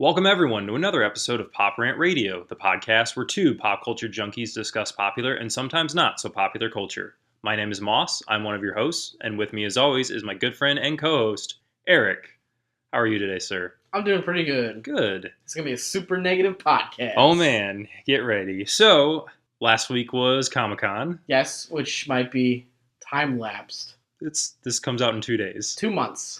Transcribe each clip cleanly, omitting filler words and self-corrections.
Welcome everyone to another episode of Pop Rant Radio, the podcast where two pop culture junkies discuss popular and sometimes not so popular culture. My name is Moss, I'm one of your hosts, and with me as always is my good friend and co-host, Eric. How are you today, sir? I'm doing pretty good. Good. It's going to be a super negative podcast. Oh man, get ready. So, last week was Comic-Con. Yes, which might be time-lapsed. This comes out in 2 days. 2 months.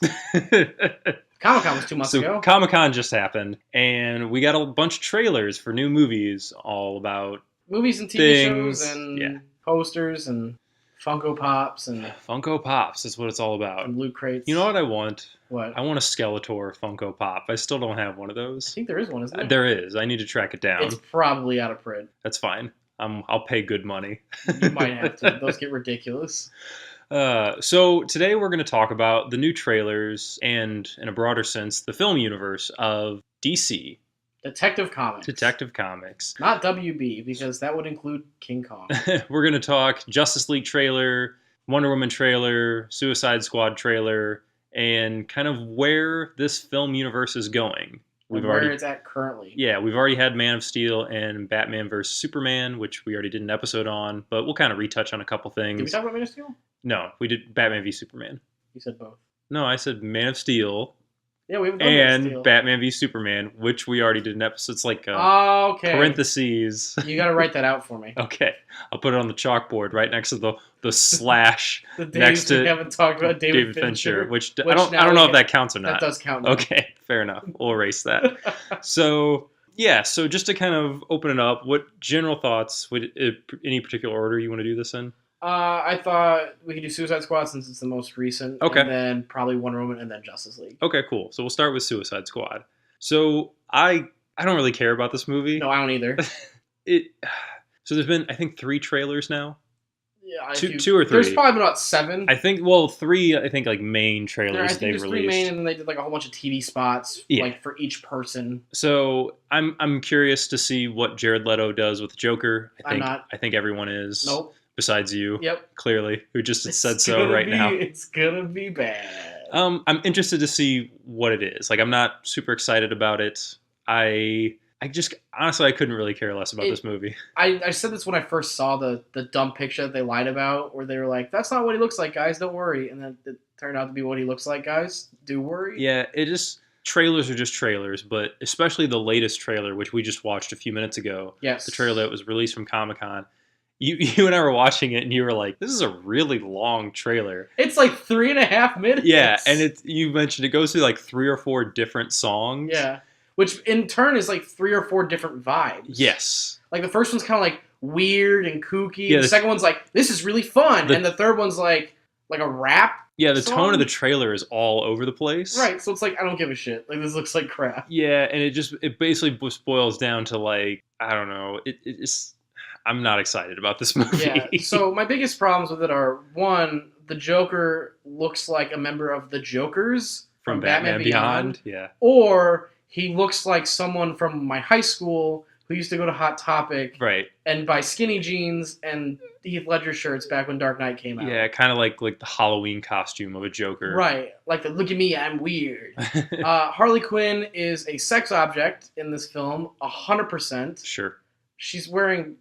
Comic-Con was 2 months ago. Comic-Con just happened, and we got a bunch of trailers for new movies all about movies and TV shows and posters and Funko Pops and Funko Pops is what it's all about. And loot crates. You know what I want? What? I want a Skeletor Funko Pop. I still don't have one of those. I think there is one, isn't there? There is. I need to track it down. It's probably out of print. That's fine. I'll pay good money. You might have to. Those get ridiculous. So today we're going to talk about the new trailers and, in a broader sense, the film universe of DC. Detective Comics. Not WB, because that would include King Kong. We're going to talk Justice League trailer, Wonder Woman trailer, Suicide Squad trailer, and kind of where this film universe is going. Where it's at currently. Yeah, we've already had Man of Steel and Batman vs. Superman, which we already did an episode on, but we'll kind of retouch on a couple things. Did we talk about Man of Steel? No, we did Batman v Superman. You said both. No, I said Man of Steel. Yeah, we haven't done Man of Steel. And Batman v Superman, which we already did an episode. It's like okay. Parentheses. You got to write that out for me. Okay, I'll put it on the chalkboard right next to the slash the days next to we haven't talked about David Fincher, which I don't know if that counts or not. That does count. Now. Okay, fair enough. We'll erase that. So just to kind of open it up, what general thoughts would any particular order you want to do this in? I thought we could do Suicide Squad since it's the most recent. Okay. And then probably Wonder Woman and then Justice League. Okay, cool. So we'll start with Suicide Squad. So I don't really care about this movie. No, I don't either. So there's been, I think, 3 trailers now. Yeah, two or 3. There's probably been about 7. I think, 3. I think like main trailers they released. 3 main, and then they did like a whole bunch of TV spots, like for each person. So I'm curious to see what Jared Leto does with Joker. I'm not. I think everyone is. Nope. Besides you. Yep. Clearly, who just said so right now. It's gonna be bad. I'm interested to see what it is. Like, I'm not super excited about it. I just honestly I couldn't really care less about this movie. I said this when I first saw the dumb picture that they lied about, where they were like, "That's not what he looks like, guys. Don't worry." And then it turned out to be what he looks like, guys. Do worry. Yeah, trailers are just trailers, but especially the latest trailer, which we just watched a few minutes ago. Yes. The trailer that was released from Comic-Con. You and I were watching it, and you were like, "This is a really long trailer." It's like 3.5 minutes. Yeah, and you mentioned it goes through like 3 or 4 different songs. Yeah, which in turn is like 3 or 4 different vibes. Yes. Like the first one's kind of like weird and kooky. Yeah, the second one's like, this is really fun, and the third one's like a rap. Yeah, the tone of the trailer is all over the place. Right, so it's like, I don't give a shit. Like, this looks like crap. Yeah, and it basically boils down to like, I don't know, it's. I'm not excited about this movie. Yeah, so my biggest problems with it are, 1, the Joker looks like a member of the Jokers from Batman Beyond. Yeah. Or he looks like someone from my high school who used to go to Hot Topic and buy skinny jeans and Heath Ledger shirts back when Dark Knight came out. Yeah, kind of like the Halloween costume of a Joker. Right, like the look at me, I'm weird. Harley Quinn is a sex object in this film, 100%. Sure. She's wearing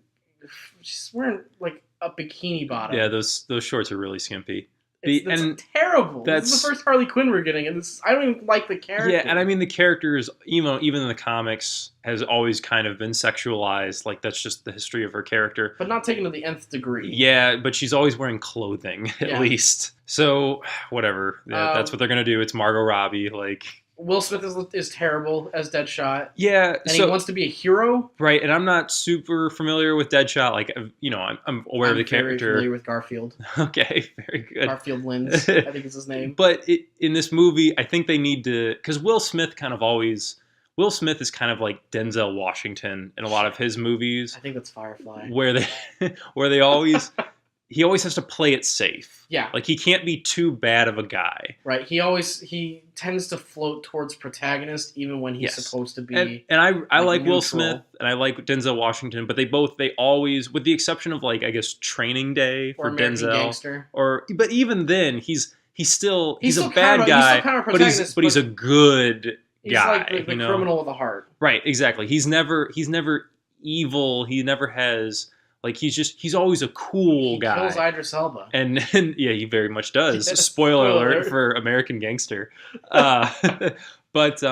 like a bikini bottom. Yeah, those shorts are really skimpy. It's terrible. This is the first Harley Quinn we're getting, and I don't even like the character. Yeah, and I mean the characters, even in the comics, has always kind of been sexualized. Like, that's just the history of her character. But not taken to the nth degree. Yeah, but she's always wearing clothing, at least. So, whatever. Yeah, that's what they're going to do. It's Margot Robbie, like... Will Smith is terrible as Deadshot. Yeah. And he wants to be a hero. Right, and I'm not super familiar with Deadshot. Like, I'm aware of the character. I'm very familiar with Garfield. Okay, very good. Garfield Lynch, I think is his name. But in this movie, I think they need to... Because Will Smith is kind of like Denzel Washington in a lot of his movies. I think that's Firefly. Where they always... He always has to play it safe. Yeah. Like, he can't be too bad of a guy. Right. He tends to float towards protagonist even when he's supposed to be. And I like Will Smith and I like Denzel Washington, but they always, with the exception of, like, I guess Training Day for Denzel. Gangster. But even then, he's still a bad guy, but he's a good guy. He's like the criminal with a heart. Right, exactly. He's never evil. He never has he's always a cool guy. He kills Idris Elba. And yeah, he very much does. Yes, Spoiler alert for American Gangster. But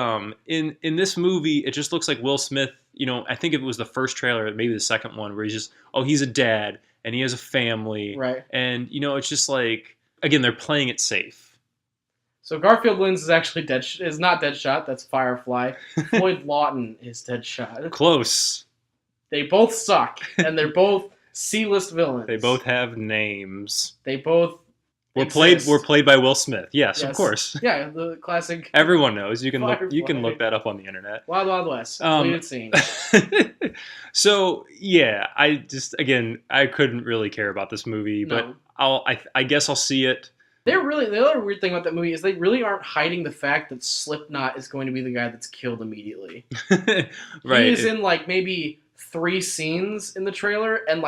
in this movie, it just looks like Will Smith. I think it was the first trailer, maybe the second one, where he's a dad and he has a family. Right. And it's just like, again, they're playing it safe. So Garfield Lynns is actually is not Deadshot. That's Firefly. Floyd Lawton is Deadshot. Close. They both suck, and they're both C-list villains. They both have names. They both were played by Will Smith. Yes, of course. Yeah, the classic. Everyone knows. You can look that up on the internet. Wild Wild West. Completed scene. So yeah, I couldn't really care about this movie, but I guess I'll see it. The other weird thing about that movie is they really aren't hiding the fact that Slipknot is going to be the guy that's killed immediately. Right. He is in maybe 3 scenes in the trailer, and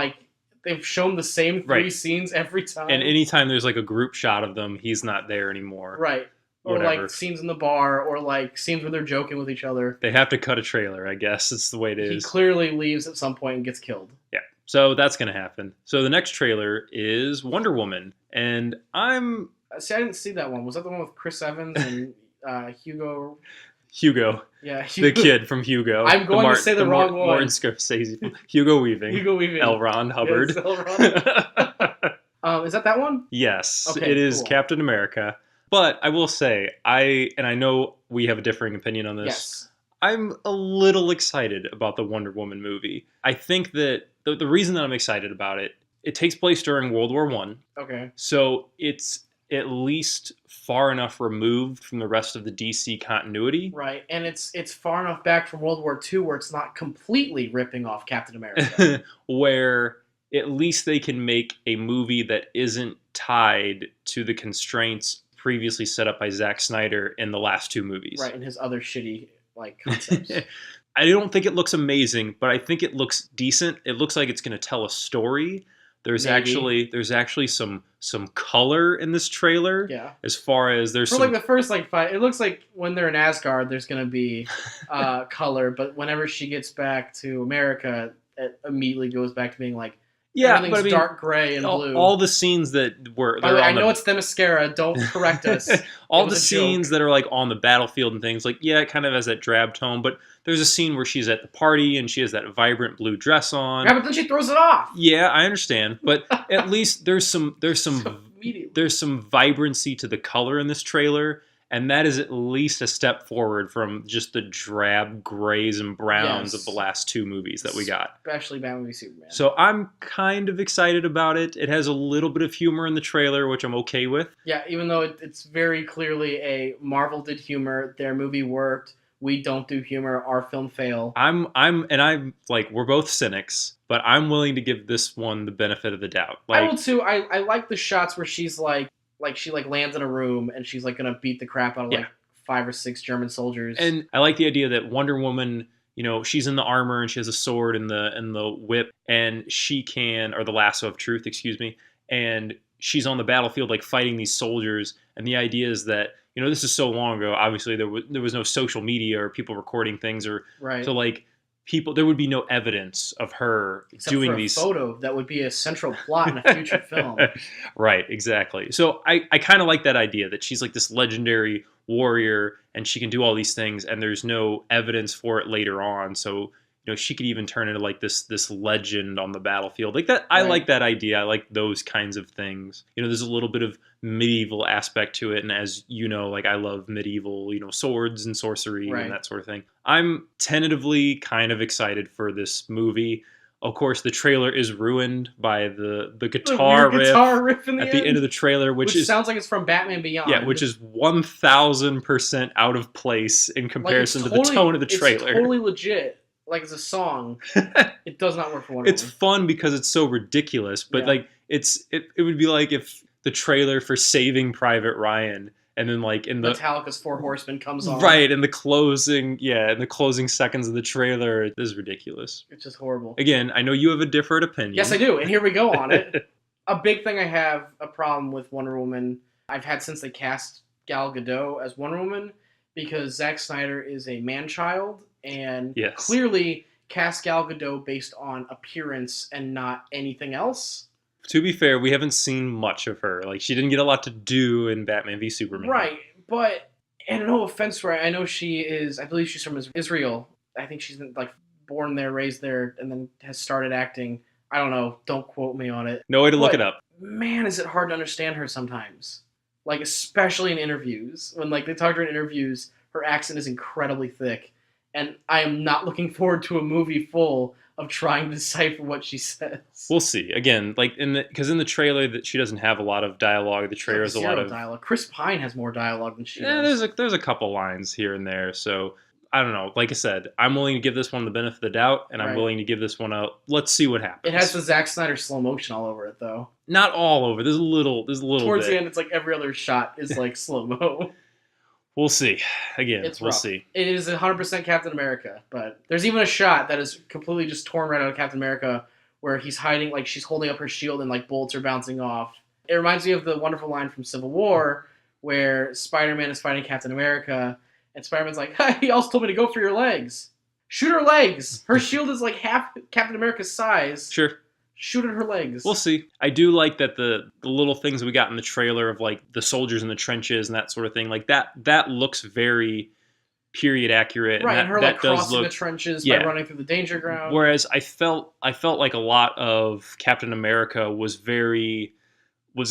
they've shown the same 3 scenes every time. And anytime there's a group shot of them, he's not there anymore. Right. Or scenes in the bar, or scenes where they're joking with each other. They have to cut a trailer, I guess. It's the way it is. He clearly leaves at some point and gets killed. Yeah. So that's going to happen. So the next trailer is Wonder Woman. And I'm... See, I didn't see that one. Was that the one with Chris Evans and Hugo? Hugo. Yeah, Hugo. The kid from Hugo. I'm going to say the wrong one. Martin Scorsese. Hugo Weaving. L. Ron Hubbard. Yes, L. Ron. Is that one? Yes. Okay, it is cool. Captain America. But I will say, I know we have a differing opinion on this. Yes. I'm a little excited about the Wonder Woman movie. I think that the reason that I'm excited about it takes place during World War I. Okay. So it's at least far enough removed from the rest of the DC continuity. Right, and it's far enough back from World War II where it's not completely ripping off Captain America. Where at least they can make a movie that isn't tied to the constraints previously set up by Zack Snyder in the last 2 movies. Right, and his other shitty concepts. I don't think it looks amazing, but I think it looks decent. It looks like it's going to tell a story. There's actually some color in this trailer. Yeah. As far as there's for the first 5, it looks like when they're in Asgard, there's gonna be color, but whenever she gets back to America, it immediately goes back to being everything's dark gray and blue. All the scenes that were. By the way, I know it's Themyscira. Don't correct us. All the scenes that are on the battlefield and things it kind of has that drab tone, but there's a scene where she's at the party and she has that vibrant blue dress on. Yeah, but then she throws it off. Yeah, I understand, but at least there's some vibrancy to the color in this trailer, and that is at least a step forward from just the drab grays and browns of the last 2 movies that we got. Especially Batman v Superman. So I'm kind of excited about it. It has a little bit of humor in the trailer, which I'm okay with. Yeah, even though it's very clearly a Marvel did humor, their movie worked. We don't do humor. Our film fail. I'm we're both cynics, but I'm willing to give this one the benefit of the doubt. I will too. I like the shots where she's she lands in a room and she's gonna beat the crap out of 5 or 6 German soldiers. And I like the idea that Wonder Woman, she's in the armor and she has a sword and the whip, and she can, or the lasso of truth, excuse me, and she's on the battlefield fighting these soldiers. And the idea is that this is so long ago. Obviously, there was no social media or people recording things, or right. So people, there would be no evidence of her except doing for these. Photo that would be a central plot in a future film. Right, exactly. So I kind of like that idea that she's this legendary warrior and she can do all these things, and there's no evidence for it later on. So she could even turn into this legend on the battlefield that. I like that idea. I like those kinds of things. There's a little bit of medieval aspect to it, and as I love medieval swords and sorcery and that sort of thing. I'm tentatively kind of excited for this movie. Of course, the trailer is ruined by the guitar riff at the end of the trailer, which sounds like it's from Batman Beyond. Yeah, which is 1,000% out of place in comparison to the tone of the trailer. It's totally legit. It's a song. It does not work for Wonder Woman. It's fun because it's so ridiculous, but it would be like if the trailer for Saving Private Ryan, and then in the Metallica's 4 Horsemen comes on. Right, in the closing seconds of the trailer, this is ridiculous. It's just horrible. Again, I know you have a different opinion. Yes, I do, and here we go on it. A big thing I have a problem with Wonder Woman, I've had since they cast Gal Gadot as Wonder Woman, because Zack Snyder is a man-child and Yes. clearly cast Gal Gadot based on appearance and not anything else. To be fair, we haven't seen much of her. Like, she didn't get a lot to do in Batman v Superman. Right, but, and no offense to her, I know I believe she's from Israel. I think she's like born there, raised there, and then has started acting. I don't know, don't quote me on it. No way to look it up. Man, is it hard to understand her sometimes. Like, especially in interviews. When, like, they talk to her in interviews, her accent is incredibly thick. And I am not looking forward to a movie full of trying to decipher what she says. We'll see. Again, like, because in the trailer, that she doesn't have a lot of dialogue. The trailer has a lot of dialogue. Chris Pine has more dialogue than she does. There's a couple lines here and there. So, I don't know. Like I said, I'm willing to give this one the benefit of the doubt, and I'm willing to give this one a let's see what happens. It has the Zack Snyder slow motion all over it, though. Not all over. There's a little Towards bit. the end, it's like every other shot is like slow-mo. We'll see. Again, we'll see. It is 100% Captain America, but there's even a shot that is completely just torn right out of Captain America where he's hiding, like she's holding up her shield and like bullets are bouncing off. It reminds me of the wonderful line from Civil War where Spider-Man is fighting Captain America and Spider-Man's like, hey, he also told me to go for your legs. Shoot her legs! Her shield is like half Captain America's size. Sure. Shoot at her legs. We'll see. I do like that the little things we got in the trailer of like the soldiers in the trenches and that sort of thing. Like that looks very period accurate. Right, and her like crossing the trenches by running through the danger ground. Whereas I felt like a lot of Captain America was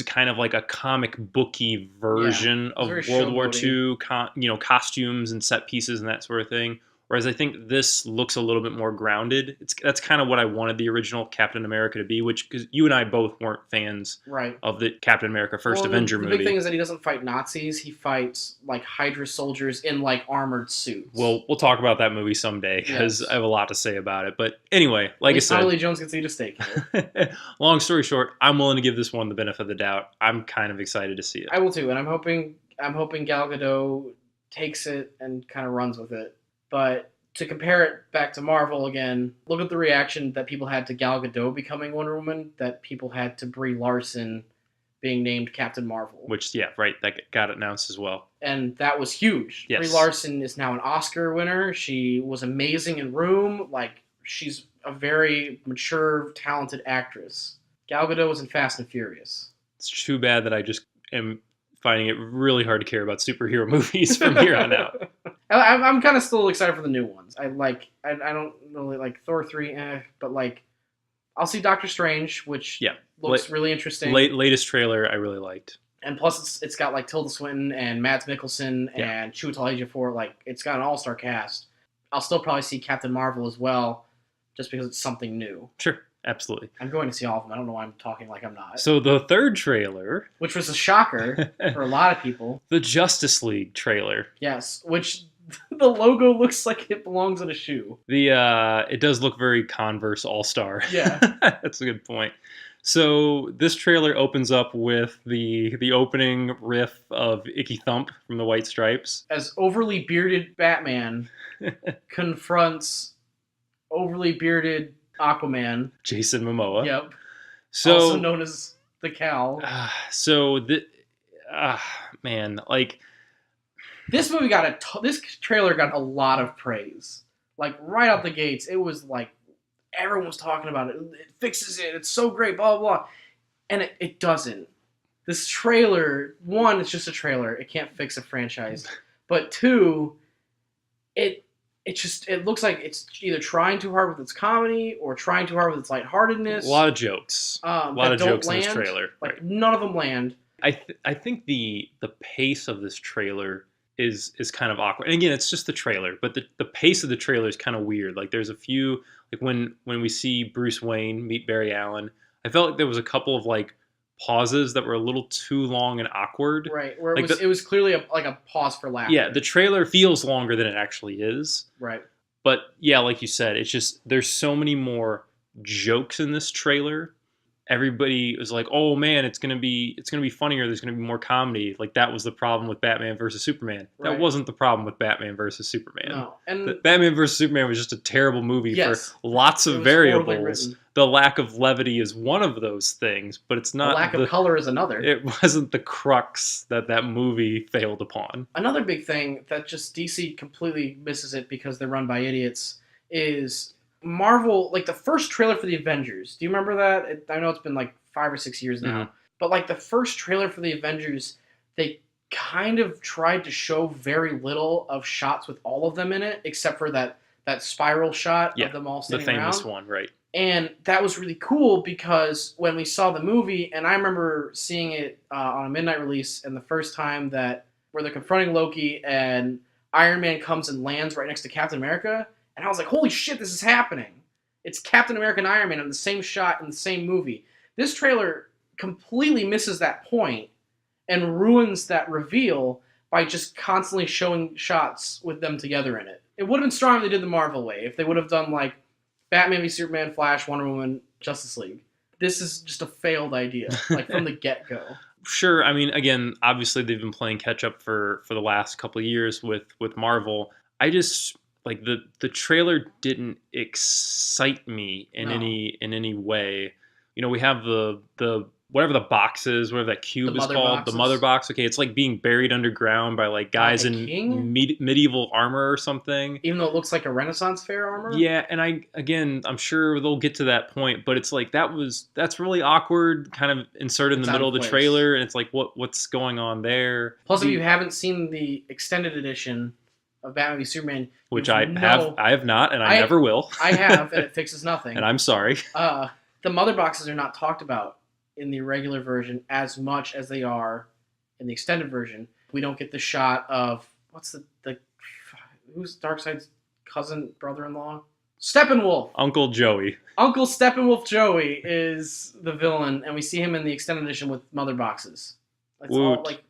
kind of like a comic booky version of World War II, costumes and set pieces and that sort of thing. Whereas I think this looks a little bit more grounded. That's kind of what I wanted the original Captain America to be, because you and I both weren't fans of the Captain America First Avenger movie. The big thing is that he doesn't fight Nazis. He fights like Hydra soldiers in like armored suits. Well, we'll talk about that movie someday because I have a lot to say about it. But anyway, like I said, Tommy Lee Jones gets to eat a steak. Long story short, I'm willing to give this one the benefit of the doubt. I'm kind of excited to see it. I will too, and I'm hoping Gal Gadot takes it and kind of runs with it. But to compare it back to Marvel again, look at the reaction that people had to Gal Gadot becoming Wonder Woman, that people had to Brie Larson being named Captain Marvel. Which, that got announced as well. And that was huge. Yes. Brie Larson is now an Oscar winner. She was amazing in Room. Like, she's a very mature, talented actress. Gal Gadot was in Fast and Furious. It's too bad that I just am finding it really hard to care about superhero movies from here on out. I'm kind of still excited for the new ones. I don't really like Thor 3, but like I'll see Doctor Strange, which looks really interesting. Latest trailer I really liked. And plus it's got like Tilda Swinton and Mads Mikkelsen and Chiwetel Ejiofor. Like, it's got an all-star cast. I'll still probably see Captain Marvel as well, just because it's something new. Sure. Absolutely. I'm going to see all of them. I don't know why I'm talking like I'm not. So the third trailer, which was a shocker for a lot of people, the Justice League trailer. Yes, which the logo looks like it belongs in a shoe. It does look very Converse All-Star. Yeah. That's a good point. So this trailer opens up with the opening riff of Icky Thump from the White Stripes. As overly bearded Batman confronts overly bearded Aquaman. Jason Momoa. Yep. So, also known as the Cow. Man, like, this movie this trailer got a lot of praise. Like, right out the gates, it was like everyone was talking about it. It fixes it. It's so great. Blah blah blah. And it doesn't. This trailer, one, it's just a trailer. It can't fix a franchise. But two, it looks like it's either trying too hard with its comedy or trying too hard with its lightheartedness. A lot of jokes. A lot of jokes in this trailer. Like, none of them land. I think the pace of this trailer is kind of awkward. And again, it's just the trailer, but the pace of the trailer is kind of weird. Like, there's a few, like when we see Bruce Wayne meet Barry Allen, I felt like there was a couple of like pauses that were a little too long and awkward. Right, where it was clearly a pause for laughter. Yeah, the trailer feels longer than it actually is. Right. But yeah, like you said, it's just there's so many more jokes in this trailer everybody was like, "Oh man, it's gonna be funnier. There's gonna be more comedy." Like that was the problem with Batman versus Superman. Right. That wasn't the problem with Batman versus Superman. No, and Batman versus Superman was just a terrible movie for lots of variables. The lack of levity is one of those things, but it's not. The lack of color is another. It wasn't the crux that movie failed upon. Another big thing that just DC completely misses it because they're run by idiots is Marvel, like the first trailer for the Avengers. Do you remember that? I know it's been like 5 or 6 years now. Mm-hmm. But like the first trailer for the Avengers, they kind of tried to show very little of shots with all of them in it, except for that spiral shot of them all sitting around. The famous one, right. And that was really cool because when we saw the movie, and I remember seeing it on a midnight release, and the first time where they're confronting Loki and Iron Man comes and lands right next to Captain America, and I was like, holy shit, this is happening. It's Captain America and Iron Man in the same shot in the same movie. This trailer completely misses that point and ruins that reveal by just constantly showing shots with them together in it. It would have been strong if they did the Marvel way, if they would have done like Batman v Superman, Flash, Wonder Woman, Justice League. This is just a failed idea, like from the get-go. Sure, I mean, again, obviously they've been playing catch-up for the last couple of years with Marvel. I just, like, the trailer didn't excite me in any way. You know, we have the whatever the box is, whatever that cube is called, the mother box. Okay, it's like being buried underground by like guys in medieval armor or something. Even though it looks like a Renaissance fair armor. Yeah, and I'm sure they'll get to that point, but it's like that's really awkward, kind of inserted in the middle of the trailer, and it's like what's going on there? Plus, if you haven't seen the extended edition of Batman v Superman, which I have not, and I never will. I have, and it fixes nothing. And I'm sorry. The mother boxes are not talked about in the regular version as much as they are in the extended version. We don't get the shot of who's Darkseid's cousin, brother-in-law? Steppenwolf. Uncle Joey. Uncle Steppenwolf Joey is the villain, and we see him in the extended edition with mother boxes. That's all, like,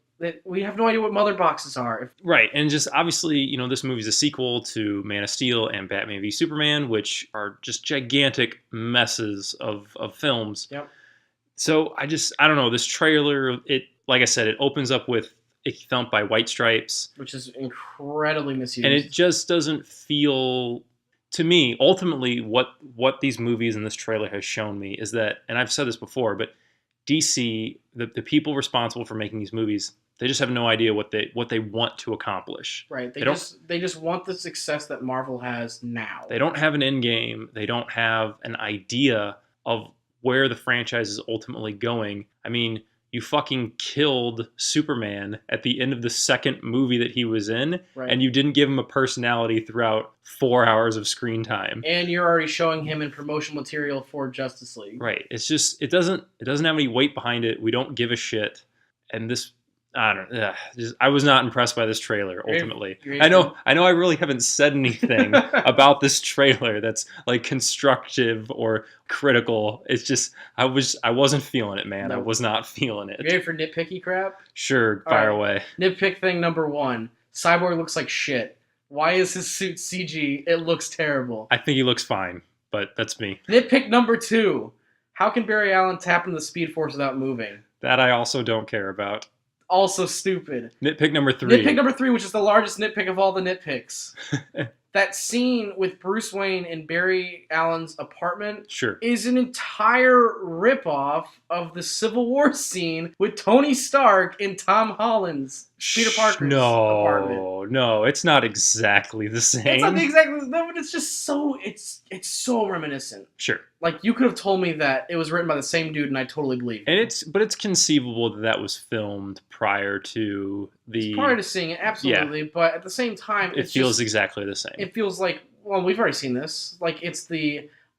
we have no idea what mother boxes are. Right, and just obviously, you know, this movie's a sequel to Man of Steel and Batman v Superman, which are just gigantic messes of films. Yep. So I don't know, this trailer, like I said, it opens up with a thump by White Stripes. Which is incredibly misused. And it just doesn't feel, to me, ultimately what these movies and this trailer has shown me is that, and I've said this before, but DC, the people responsible for making these movies, they just have no idea what they want to accomplish. Right. They just want the success that Marvel has now. They don't have an end game. They don't have an idea of where the franchise is ultimately going. I mean, you fucking killed Superman at the end of the second movie that he was in, right, and you didn't give him a personality throughout 4 hours of screen time. And you're already showing him in promotional material for Justice League. Right. It's just, it doesn't have any weight behind it. We don't give a shit. And this, I don't know. I was not impressed by this trailer, ultimately. I know I really haven't said anything about this trailer that's like constructive or critical. It's just, I wasn't feeling it, man. No. I was not feeling it. You ready for nitpicky crap? Sure, fire away. Nitpick thing number 1. Cyborg looks like shit. Why is his suit CG? It looks terrible. I think he looks fine, but that's me. Nitpick number 2. How can Barry Allen tap into the Speed Force without moving? That I also don't care about. Also stupid. Nitpick number 3. Nitpick number 3, which is the largest nitpick of all the nitpicks. That scene with Bruce Wayne in Barry Allen's apartment is an entire ripoff of the Civil War scene with Tony Stark in Tom Holland's Peter Parker's apartment. No, it's not exactly the same. It's not exactly, but it's just so, it's so reminiscent. Sure. Like, you could have told me that it was written by the same dude, and I totally believe it. And it's conceivable that was filmed prior to the... Prior to seeing it, absolutely. Yeah. But at the same time, it feels exactly the same. It feels like, well, we've already seen this. Like, it's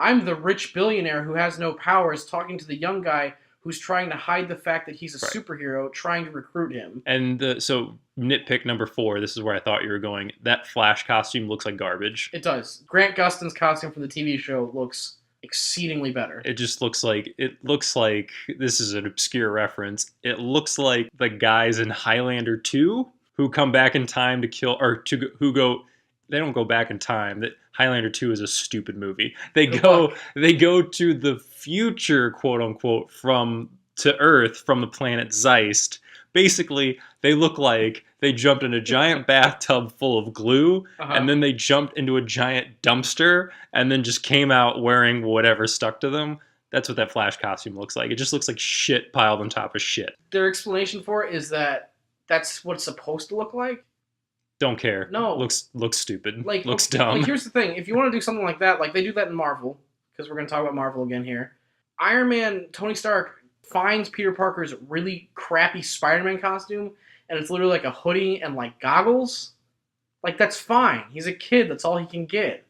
I'm the rich billionaire who has no powers talking to the young guy who's trying to hide the fact that he's a superhero, trying to recruit him. And so nitpick number 4, this is where I thought you were going. That Flash costume looks like garbage. It does. Grant Gustin's costume from the TV show looks exceedingly better. It just looks like, this is an obscure reference, it looks like the guys in Highlander 2 who come back in time to kill, or who go they don't go back in time. That Highlander 2 is a stupid movie. They go to the future, quote unquote, to Earth from the planet Zeist. Basically, they look like they jumped in a giant bathtub full of glue, and then they jumped into a giant dumpster, and then just came out wearing whatever stuck to them. That's what that Flash costume looks like. It just looks like shit piled on top of shit. Their explanation for it is that that's what it's supposed to look like. Don't care. No. Looks stupid. Looks dumb. Here's the thing. If you want to do something like that, they do that in Marvel, because we're going to talk about Marvel again here. Iron Man, Tony Stark finds Peter Parker's really crappy Spider-Man costume, and it's literally like a hoodie and goggles. That's fine. He's a kid. That's all he can get.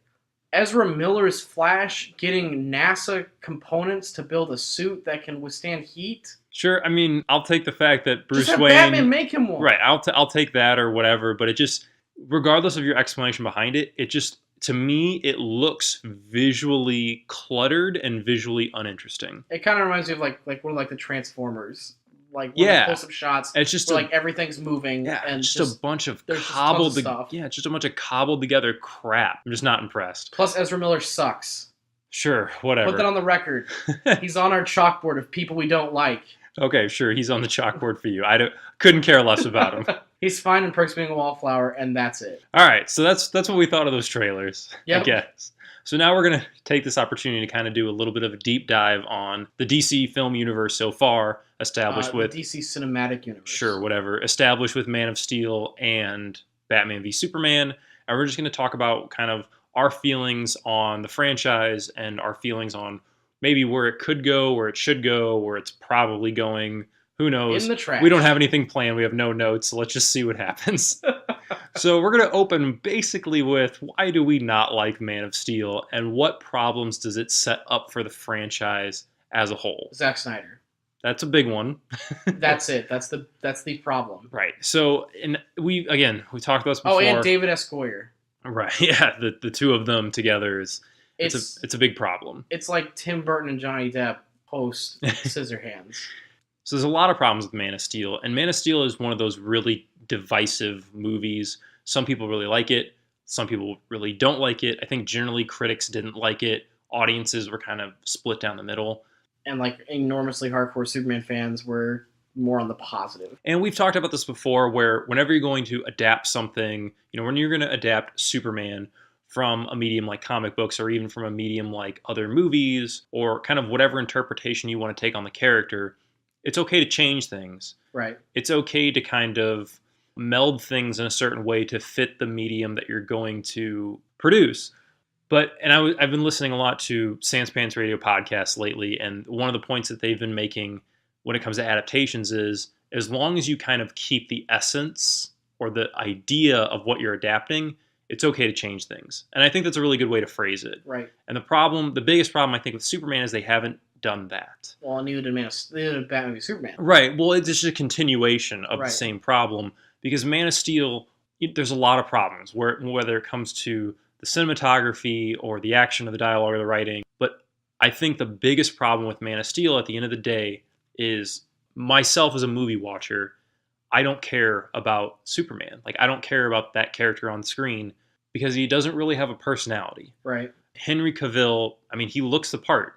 Ezra Miller's Flash getting NASA components to build a suit that can withstand heat. Sure, I mean, I'll take the fact that Bruce just have Wayne... Batman make him one. Right, I'll take that or whatever, but it just, regardless of your explanation behind it, it just, to me, it looks visually cluttered and visually uninteresting. It kind of reminds me of one of the Transformers. Close-up shots. It's just where, everything's moving. Yeah, and just a bunch of cobbled stuff. Yeah, just a bunch of cobbled together crap. I'm just not impressed. Plus, Ezra Miller sucks. Sure, whatever. Put that on the record. He's on our chalkboard of people we don't like. Okay, sure, he's on the chalkboard for you. Couldn't care less about him. He's fine in Perks Being a Wallflower, and that's it. All right, so that's what we thought of those trailers, yep. I guess. So now we're going to take this opportunity to kind of do a little bit of a deep dive on the DC film universe so far, established with... the DC Cinematic Universe. Sure, whatever. Established with Man of Steel and Batman v Superman. And we're just going to talk about kind of our feelings on the franchise and our feelings on maybe where it could go, where it should go, where it's probably going. Who knows? In the trash. We don't have anything planned. We have no notes. So let's just see what happens. So we're going to open basically with why do we not like Man of Steel and what problems does it set up for the franchise as a whole? Zack Snyder. That's a big one. That's it. That's the problem. Right. So, and we talked about this before. Oh, and David S. Goyer. Right. Yeah. The two of them together it's a big problem. It's like Tim Burton and Johnny Depp post Scissorhands. So there's a lot of problems with Man of Steel, and Man of Steel is one of those really divisive movies. Some people really like it. Some people really don't like it. I think generally critics didn't like it. Audiences were kind of split down the middle. And enormously hardcore Superman fans were more on the positive. And we've talked about this before, where whenever you're going to adapt something, when you're going to adapt Superman from a medium like comic books or even from a medium like other movies or kind of whatever interpretation you want to take on the character, it's okay to change things. Right. It's okay to kind of meld things in a certain way to fit the medium that you're going to produce. I've been listening a lot to Sans Pants Radio podcasts lately, and one of the points that they've been making when it comes to adaptations is as long as you kind of keep the essence or the idea of what you're adapting, it's okay to change things. And I think that's a really good way to phrase it. Right. And the biggest problem I think with Superman is they haven't done that. Well, neither did Batman v Superman. Right. Well, it's just a continuation of the same problem because Man of Steel, there's a lot of problems whether it comes to the cinematography or the action of the dialogue or the writing. But I think the biggest problem with Man of Steel at the end of the day is myself as a movie watcher, I don't care about Superman. I don't care about that character on screen because he doesn't really have a personality. Right. Henry Cavill, he looks the part.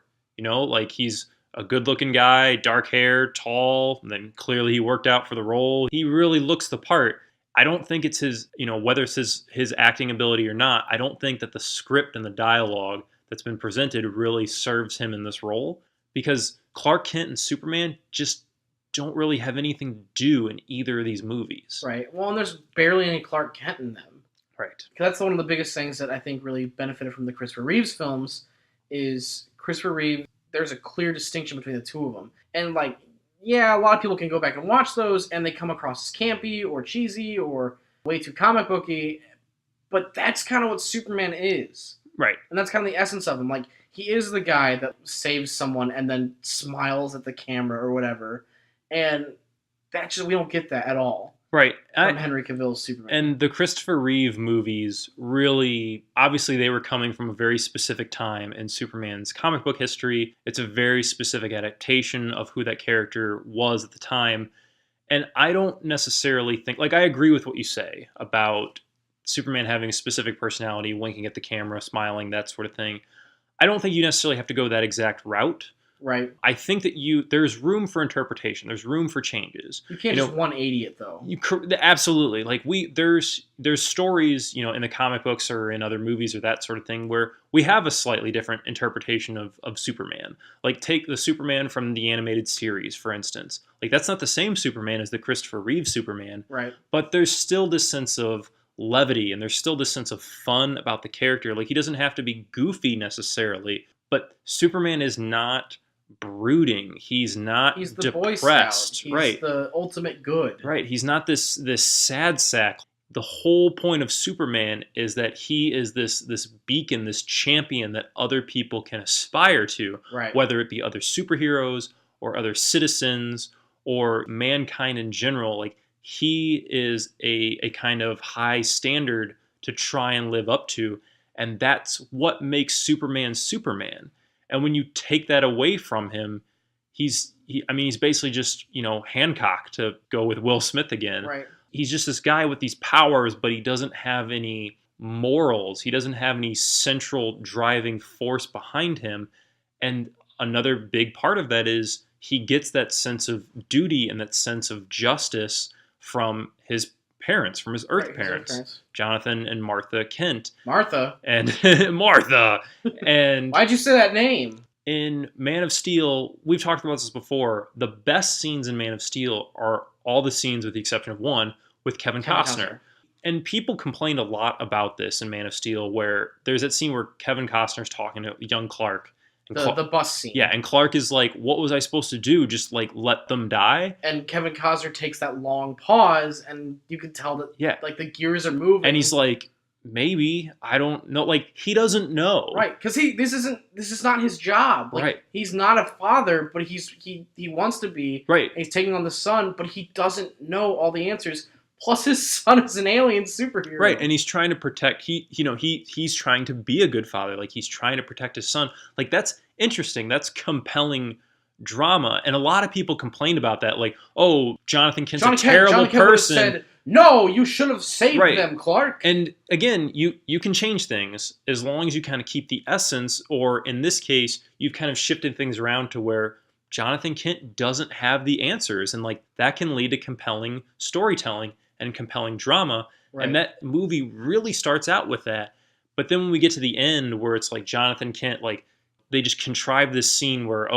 He's a good-looking guy, dark hair, tall, and then clearly he worked out for the role. He really looks the part. I don't think it's his, whether it's his acting ability or not, I don't think that the script and the dialogue that's been presented really serves him in this role because Clark Kent and Superman just don't really have anything to do in either of these movies. Right. Well, and there's barely any Clark Kent in them. Right. That's one of the biggest things that I think really benefited from the Christopher Reeves films is Christopher Reeves, there's a clear distinction between the two of them. And a lot of people can go back and watch those and they come across as campy or cheesy or way too comic booky, but that's kind of what Superman is. Right. And that's kind of the essence of him. He is the guy that saves someone and then smiles at the camera or whatever. And we don't get that at all. Right. From Henry Cavill's Superman. And the Christopher Reeve movies really, obviously they were coming from a very specific time in Superman's comic book history. It's a very specific adaptation of who that character was at the time. And I don't necessarily think, I agree with what you say about Superman having a specific personality, winking at the camera, smiling, that sort of thing. I don't think you necessarily have to go that exact route. Right. I think that there's room for interpretation. There's room for changes. You can't just 180 it though. Absolutely. Like there's stories, in the comic books or in other movies or that sort of thing where we have a slightly different interpretation of Superman. Like take the Superman from the animated series, for instance. Like that's not the same Superman as the Christopher Reeve Superman. Right. But there's still this sense of levity and there's still this sense of fun about the character. Like he doesn't have to be goofy necessarily, but Superman is not brooding. He's not He's the depressed. Boy Scout. He's right. the ultimate good. Right. He's not this sad sack. The whole point of Superman is that he is this beacon, this champion that other people can aspire to, right. Whether it be other superheroes or other citizens or mankind in general. Like he is a kind of high standard to try and live up to, and that's what makes Superman Superman. And when you take that away from him, he's basically just, Hancock, to go with Will Smith again. Right. He's just this guy with these powers, but he doesn't have any morals. He doesn't have any central driving force behind him. And another big part of that is he gets that sense of duty and that sense of justice from his parents, from his Earth parents, Jonathan and Martha Kent. Martha? And Martha. And why'd you say that name? In Man of Steel, we've talked about this before, the best scenes in Man of Steel are all the scenes with the exception of one with Kevin Costner. And people complained a lot about this in Man of Steel, where there's that scene where Kevin Costner's talking to young Clark. The bus scene. Yeah, and Clark is like, what was I supposed to do? Just like let them die? And Kevin Costner takes that long pause, and you can tell that like the gears are moving. And he's like, maybe, I don't know. Like he doesn't know. Right, because this is not his job. Like, right. He's not a father, but he wants to be. Right. He's taking on the son, but he doesn't know all the answers. Plus, his son is an alien superhero. Right, and he's trying to protect. He's trying to be a good father. Like he's trying to protect his son. Like that's interesting. That's compelling drama. And a lot of people complained about that. Like, oh, Jonathan Kent's a terrible person. Said, no, you should have saved them, Clark. And again, you can change things as long as you kind of keep the essence. Or in this case, you've kind of shifted things around to where Jonathan Kent doesn't have the answers, and like that can lead to compelling storytelling and compelling drama. Right. And that movie really starts out with that. But then when we get to the end where it's like Jonathan Kent, like they just contrive this scene where,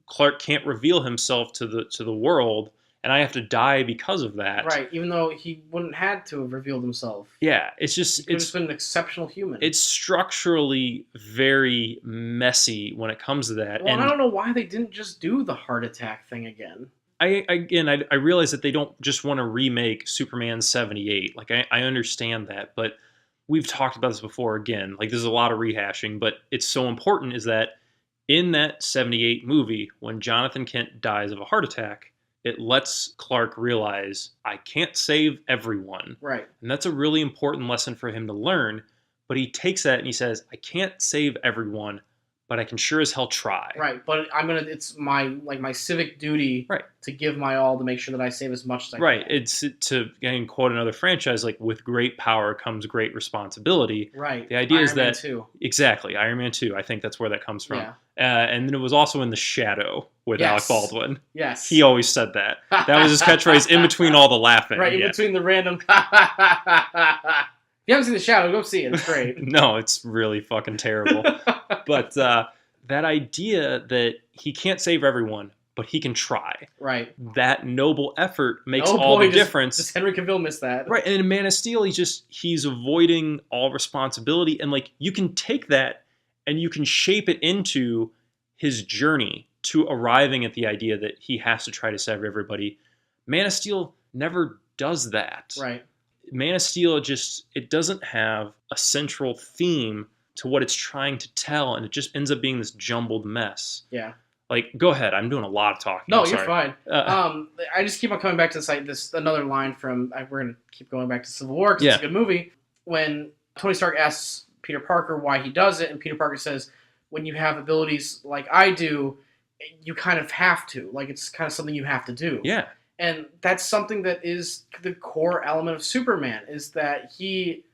Clark can't reveal himself to the world, and I have to die because of that. Right, even though he wouldn't had to have revealed himself. Yeah, it's just... It's been an exceptional human. It's structurally very messy when it comes to that. Well, and I don't know why they didn't just do the heart attack thing again. I realize that they don't just want to remake Superman 78. Like, I understand that, but we've talked about this before again. Like, there's a lot of rehashing, but it's so important is that in that 78 movie, when Jonathan Kent dies of a heart attack, it lets Clark realize, I can't save everyone. Right. And that's a really important lesson for him to learn. But he takes that and he says, I can't save everyone, but I can sure as hell try. Right, but it's my civic duty to give my all to make sure that I save as much as I can. Right, it's to, again, quote another franchise, like, with great power comes great responsibility. Right, the idea is Iron Man that... 2. Exactly, Iron Man 2, I think that's where that comes from. Yeah. And then it was also in The Shadow with Alec Baldwin. Yes. He always said that. That was his catchphrase in between all the laughing. Right, in between the random... If you haven't seen The Shadow, go see it. It's great. No, it's really fucking terrible. But that idea that he can't save everyone, but he can try. Right. That noble effort makes all the difference. Does Henry Cavill miss that? Right, and in Man of Steel, he's avoiding all responsibility. And, like, you can take that and you can shape it into his journey to arriving at the idea that he has to try to save everybody. Man of Steel never does that. Right. Man of Steel, it doesn't have a central theme to what it's trying to tell, and it just ends up being this jumbled mess. Yeah. Like, go ahead. I'm doing a lot of talking. No, you're fine. I just keep on coming back to this another line from... We're going to keep going back to Civil War because it's a good movie. When Tony Stark asks Peter Parker why he does it, and Peter Parker says, when you have abilities like I do, you kind of have to. Like, it's kind of something you have to do. Yeah. And that's something that is the core element of Superman, is that he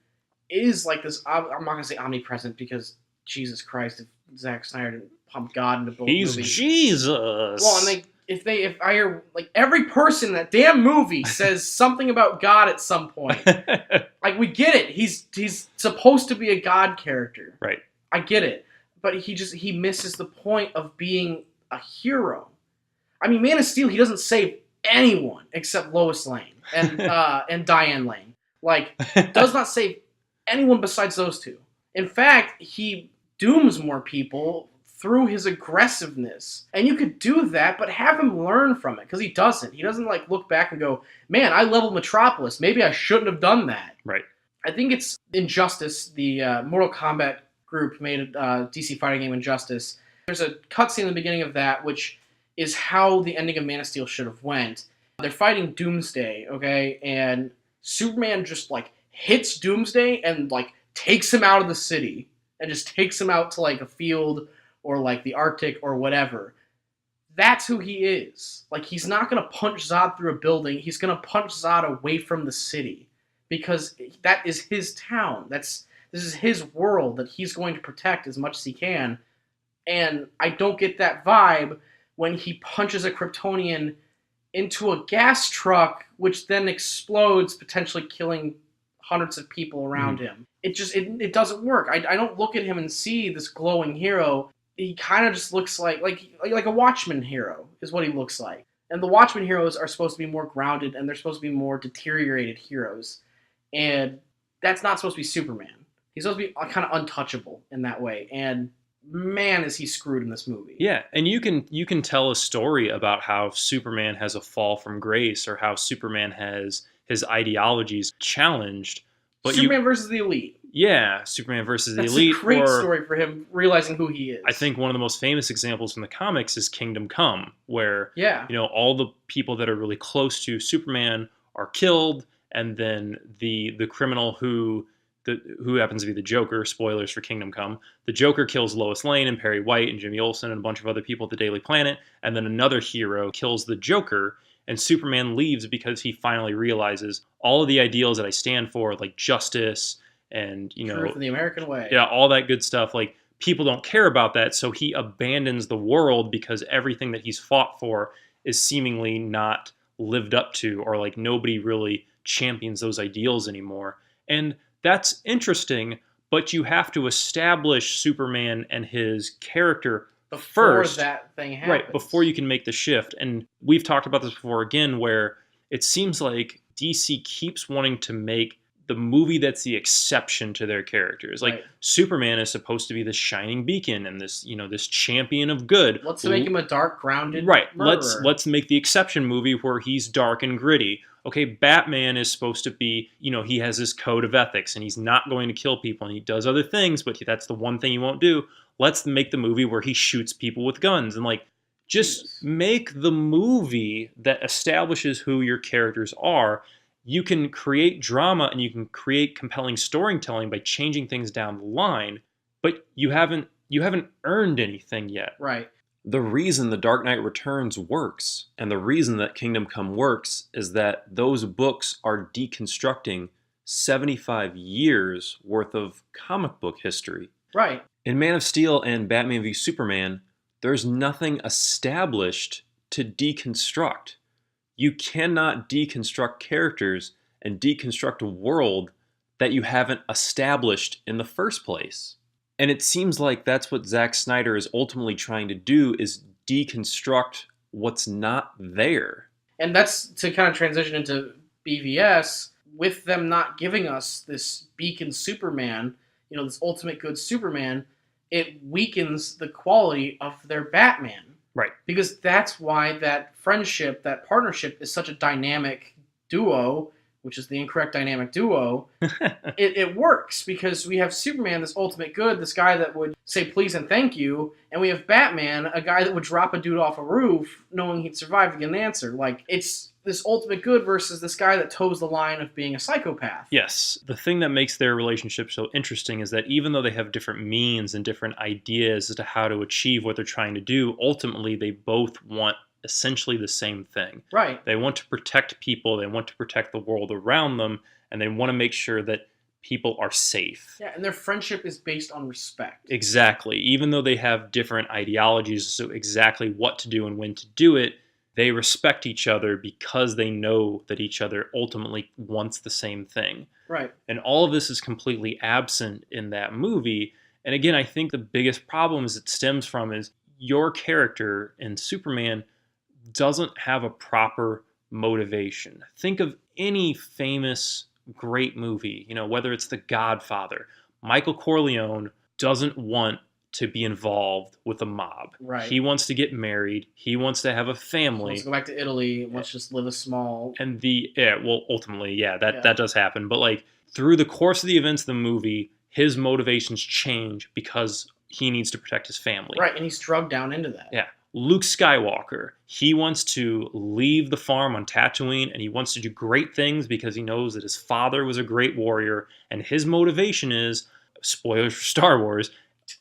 is like this. I'm not going to say omnipresent because Jesus Christ, if Zack Snyder didn't pump God into both movies. He's Jesus. Well, and if I hear like every person in that damn movie says something about God at some point, like we get it. He's supposed to be a God character. Right. I get it. But he misses the point of being a hero. I mean, Man of Steel, he doesn't save anyone except Lois Lane and Diane Lane. Like, does not save anyone besides those two. In fact, he dooms more people through his aggressiveness. And you could do that, but have him learn from it, because he doesn't. He doesn't, like, look back and go, man, I leveled Metropolis. Maybe I shouldn't have done that. Right. I think it's Injustice, the Mortal Kombat group made a DC fighting game, Injustice. There's a cutscene in the beginning of that, which is how the ending of Man of Steel should have went. They're fighting Doomsday, okay? And Superman just, like, hits Doomsday and, like, takes him out of the city. And just takes him out to, like, a field or, like, the Arctic or whatever. That's who he is. Like, he's not going to punch Zod through a building. He's going to punch Zod away from the city. Because that is his town. This is his world that he's going to protect as much as he can. And I don't get that vibe when he punches a Kryptonian into a gas truck, which then explodes, potentially killing hundreds of people around him. It doesn't work. I don't look at him and see this glowing hero. He kind of just looks like a Watchmen hero is what he looks like. And the Watchmen heroes are supposed to be more grounded, and they're supposed to be more deteriorated heroes. And that's not supposed to be Superman. He's supposed to be kind of untouchable in that way. And man, is he screwed in this movie. Yeah, and you can tell a story about how Superman has a fall from grace, or how Superman has his ideologies challenged. But Superman versus the Elite. Yeah, Superman versus the Elite. Elite. That's a great story for him realizing who he is. I think one of the most famous examples from the comics is Kingdom Come, where all the people that are really close to Superman are killed, and then the criminal who happens to be the Joker, spoilers for Kingdom Come, the Joker kills Lois Lane and Perry White and Jimmy Olsen and a bunch of other people at the Daily Planet, and then another hero kills the Joker, and Superman leaves because he finally realizes all of the ideals that I stand for, like justice and, truth in the American way. Yeah, all that good stuff. Like, people don't care about that, so he abandons the world because everything that he's fought for is seemingly not lived up to, or like nobody really champions those ideals anymore. And that's interesting, but you have to establish Superman and his character first, that thing happens. Right, before you can make the shift. And we've talked about this before again, where it seems like DC keeps wanting to make the movie that's the exception to their characters. Like, Superman is supposed to be this shining beacon and this, this champion of good. Let's make him a dark, grounded murderer. Let's make the exception movie where he's dark and gritty. Okay, Batman is supposed to be, he has this code of ethics and he's not going to kill people and he does other things, but that's the one thing he won't do. Let's make the movie where he shoots people with guns, and just make the movie that establishes who your characters are. You can create drama and you can create compelling storytelling by changing things down the line, but you haven't earned anything yet. Right. The reason The Dark Knight Returns works, and the reason that Kingdom Come works, is that those books are deconstructing 75 years worth of comic book history. Right. In Man of Steel and Batman v Superman, there's nothing established to deconstruct. You cannot deconstruct characters and deconstruct a world that you haven't established in the first place. And it seems like that's what Zack Snyder is ultimately trying to do, is deconstruct what's not there. And that's to kind of transition into BVS, with them not giving us this beacon Superman, this ultimate good Superman, it weakens the quality of their Batman. Right. Because that's why that friendship, that partnership is such a dynamic duo, which is the incorrect dynamic duo. It works because we have Superman, this ultimate good, this guy that would say please and thank you, and we have Batman, a guy that would drop a dude off a roof knowing he'd survive to get an answer. Like, it's this ultimate good versus this guy that toes the line of being a psychopath. Yes. The thing that makes their relationship so interesting is that even though they have different means and different ideas as to how to achieve what they're trying to do, ultimately they both want essentially the same thing. Right. They want to protect people, they want to protect the world around them, and they want to make sure that people are safe. Yeah, and their friendship is based on respect. Exactly. Even though they have different ideologies, so exactly what to do and when to do it, they respect each other because they know that each other ultimately wants the same thing. Right. And all of this is completely absent in that movie. And again, I think the biggest problem is it stems from is your character in Superman doesn't have a proper motivation. Think of any famous great movie, whether it's The Godfather. Michael Corleone doesn't want to be involved with a mob. Right. He wants to get married. He wants to have a family. He wants to go back to Italy. Wants to just live a small. And ultimately, that does happen. But like through the course of the events of the movie, his motivations change because he needs to protect his family. Right, and he's drugged down into that. Yeah. Luke Skywalker, he wants to leave the farm on Tatooine and he wants to do great things because he knows that his father was a great warrior. And his motivation is, spoilers for Star Wars,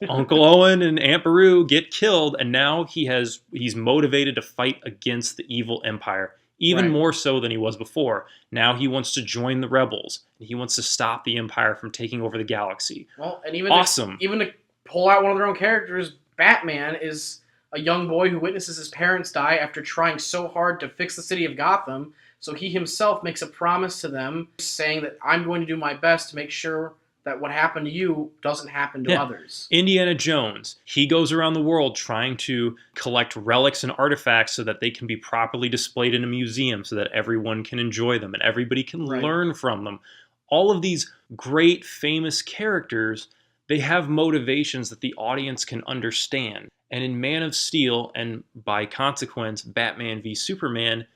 Uncle Owen and Aunt Beru get killed, and now he's motivated to fight against the evil empire, even more so than he was before. Now he wants to join the rebels. He wants to stop the empire from taking over the galaxy. Well, and even awesome. Even to pull out one of their own characters, Batman is a young boy who witnesses his parents die after trying so hard to fix the city of Gotham. So he himself makes a promise to them saying that I'm going to do my best to make sure that what happened to you doesn't happen to others. Indiana Jones, he goes around the world trying to collect relics and artifacts so that they can be properly displayed in a museum so that everyone can enjoy them and everybody can learn from them. All of these great, famous characters, they have motivations that the audience can understand. And in Man of Steel, and by consequence, Batman v Superman,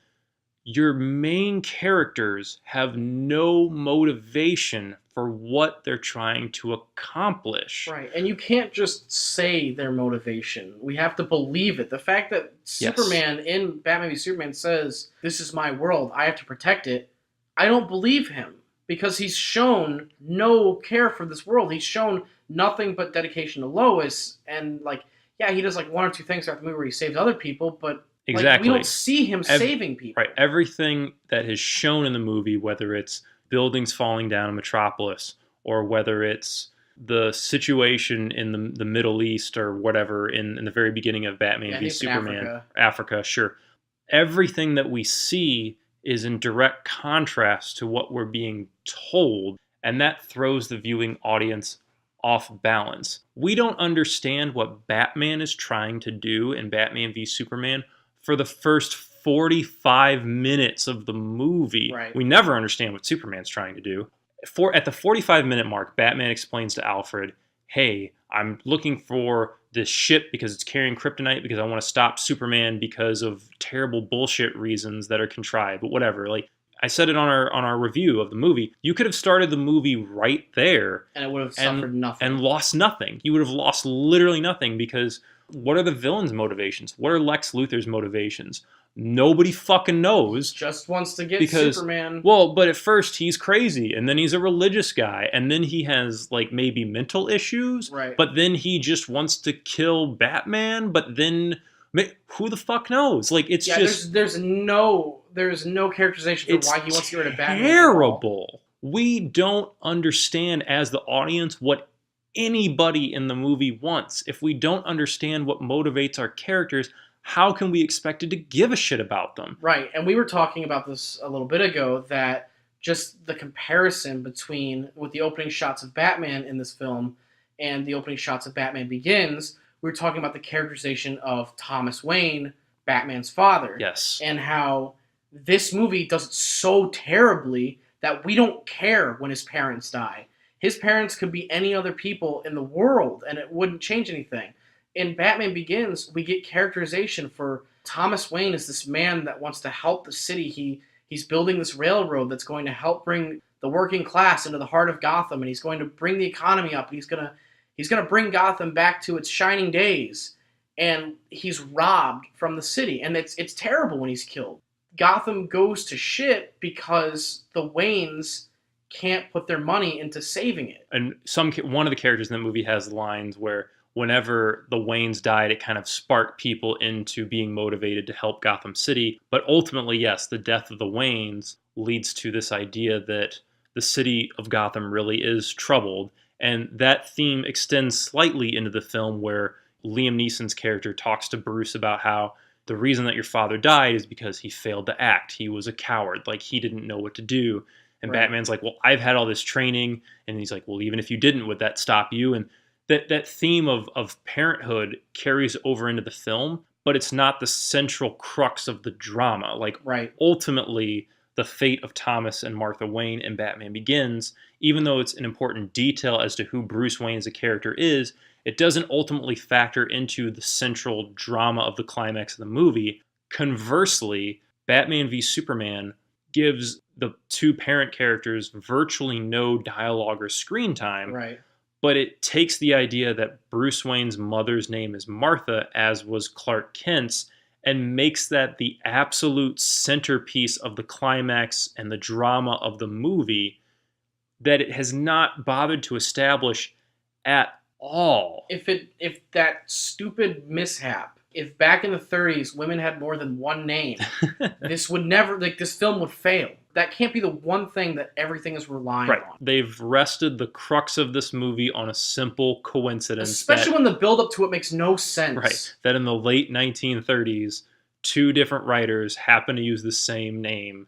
your main characters have no motivation for what they're trying to accomplish. Right, and you can't just say their motivation. We have to believe it. The fact that Superman in Batman v Superman says, "This is my world, I have to protect it," I don't believe him. Because he's shown no care for this world. He's shown nothing but dedication to Lois. And, he does, one or two things throughout the movie where he saves other people, but exactly. We don't see him saving people. Right. Everything that is shown in the movie, whether it's buildings falling down in Metropolis, or whether it's the situation in the Middle East or whatever in the very beginning of Batman v Superman. Africa, sure. Everything that we see is in direct contrast to what we're being told, and that throws the viewing audience off balance. We don't understand what Batman is trying to do in Batman v Superman for the first 45 minutes of the movie. Right. We never understand what Superman's trying to do. At the 45-minute mark, Batman explains to Alfred, hey, I'm looking for this ship because it's carrying kryptonite because I want to stop Superman because of terrible bullshit reasons that are contrived, but whatever. I said it on our review of the movie. You could have started the movie right there. And it would have suffered nothing. And lost nothing. You would have lost literally nothing because what are the villain's motivations? What are Lex Luthor's motivations? Nobody fucking knows. He just wants to get Superman. Well, but at first he's crazy, and then he's a religious guy, and then he has maybe mental issues. Right. But then he just wants to kill Batman. But then who the fuck knows? It's just there's no characterization for why he wants to get rid of Batman. Terrible. We don't understand as the audience what anybody in the movie wants. If we don't understand what motivates our characters, how can we expect to give a shit about them? Right, and we were talking about this a little bit ago, that just the comparison with the opening shots of Batman in this film and the opening shots of Batman Begins, we were talking about the characterization of Thomas Wayne, Batman's father. Yes. And how this movie does it so terribly that we don't care when his parents die. His parents could be any other people in the world, and it wouldn't change anything. In Batman Begins, we get characterization for Thomas Wayne as this man that wants to help the city. He's building this railroad that's going to help bring the working class into the heart of Gotham, and he's going to bring the economy up, and he's going to bring Gotham back to its shining days. And he's robbed from the city, and it's terrible when he's killed. Gotham goes to shit because the Waynes can't put their money into saving it. And one of the characters in the movie has lines where whenever the Waynes died, it kind of sparked people into being motivated to help Gotham City. But ultimately, yes, the death of the Waynes leads to this idea that the city of Gotham really is troubled. And that theme extends slightly into the film, where Liam Neeson's character talks to Bruce about how the reason that your father died is because he failed to act. He was a coward. Like, he didn't know what to do. And Right. Batman's like, well, I've had all this training. And he's like, well, even if you didn't, would that stop you? And that theme of parenthood carries over into the film, but it's not the central crux of the drama. Like, Right. ultimately, the fate of Thomas and Martha Wayne in Batman Begins, even though it's an important detail as to who Bruce Wayne as a character is, it doesn't ultimately factor into the central drama of the climax of the movie. Conversely, Batman v Superman gives the two parent characters virtually no dialogue or screen time. Right. But it takes the idea that Bruce Wayne's mother's name is Martha, as was Clark Kent's, and makes that the absolute centerpiece of the climax and the drama of the movie that it has not bothered to establish at all. If that stupid mishap, if back in the 30s women had more than one name, this would never, like, this film would fail. That can't be the one thing that everything is relying Right. on. They've rested the crux of this movie on a simple coincidence. Especially when the build-up to it makes no sense. Right. That in the late 1930s, two different writers happen to use the same name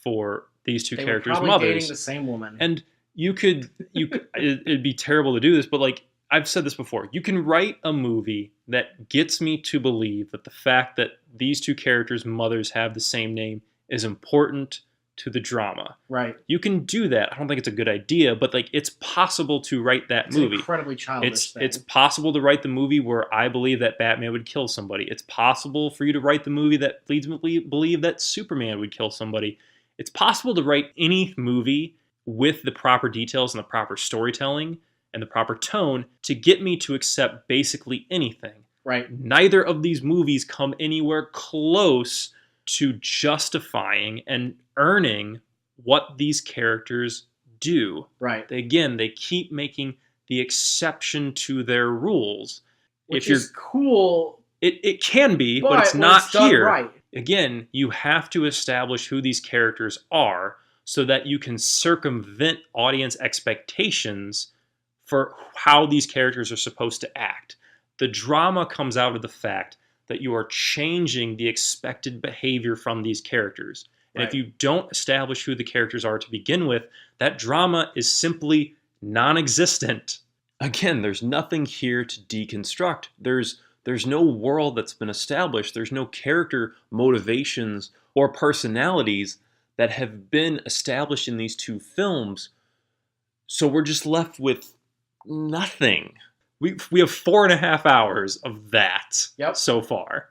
for these two They characters' were probably mothers. dating the same woman. And you could it'd be terrible to do this, but like I've said this before, you can write a movie that gets me to believe that the fact that these two characters' mothers have the same name is important to the drama. Right. You can do that. I don't think it's a good idea, but like it's possible to write that It's movie. an incredibly childish thing. It's possible to write the movie where I believe that Batman would kill somebody. It's possible for you to write the movie that leads me to believe that Superman would kill somebody. It's possible to write any movie with the proper details and the proper storytelling and the proper tone to get me to accept basically anything. Right. Neither of these movies come anywhere close to justifying and earning what these characters do. Right. They keep making the exception to their rules. Which if you're, is cool. It can be, but it's when not it's done here. right. Again, you have to establish who these characters are so that you can circumvent audience expectations for how these characters are supposed to act. The drama comes out of the fact that you are changing the expected behavior from these characters. And if you don't establish who the characters are to begin with, that drama is simply non-existent. Again, there's nothing here to deconstruct. There's no world that's been established. There's no character motivations or personalities that have been established in these two films. So we're just left with nothing. We have 4.5 hours of that so far.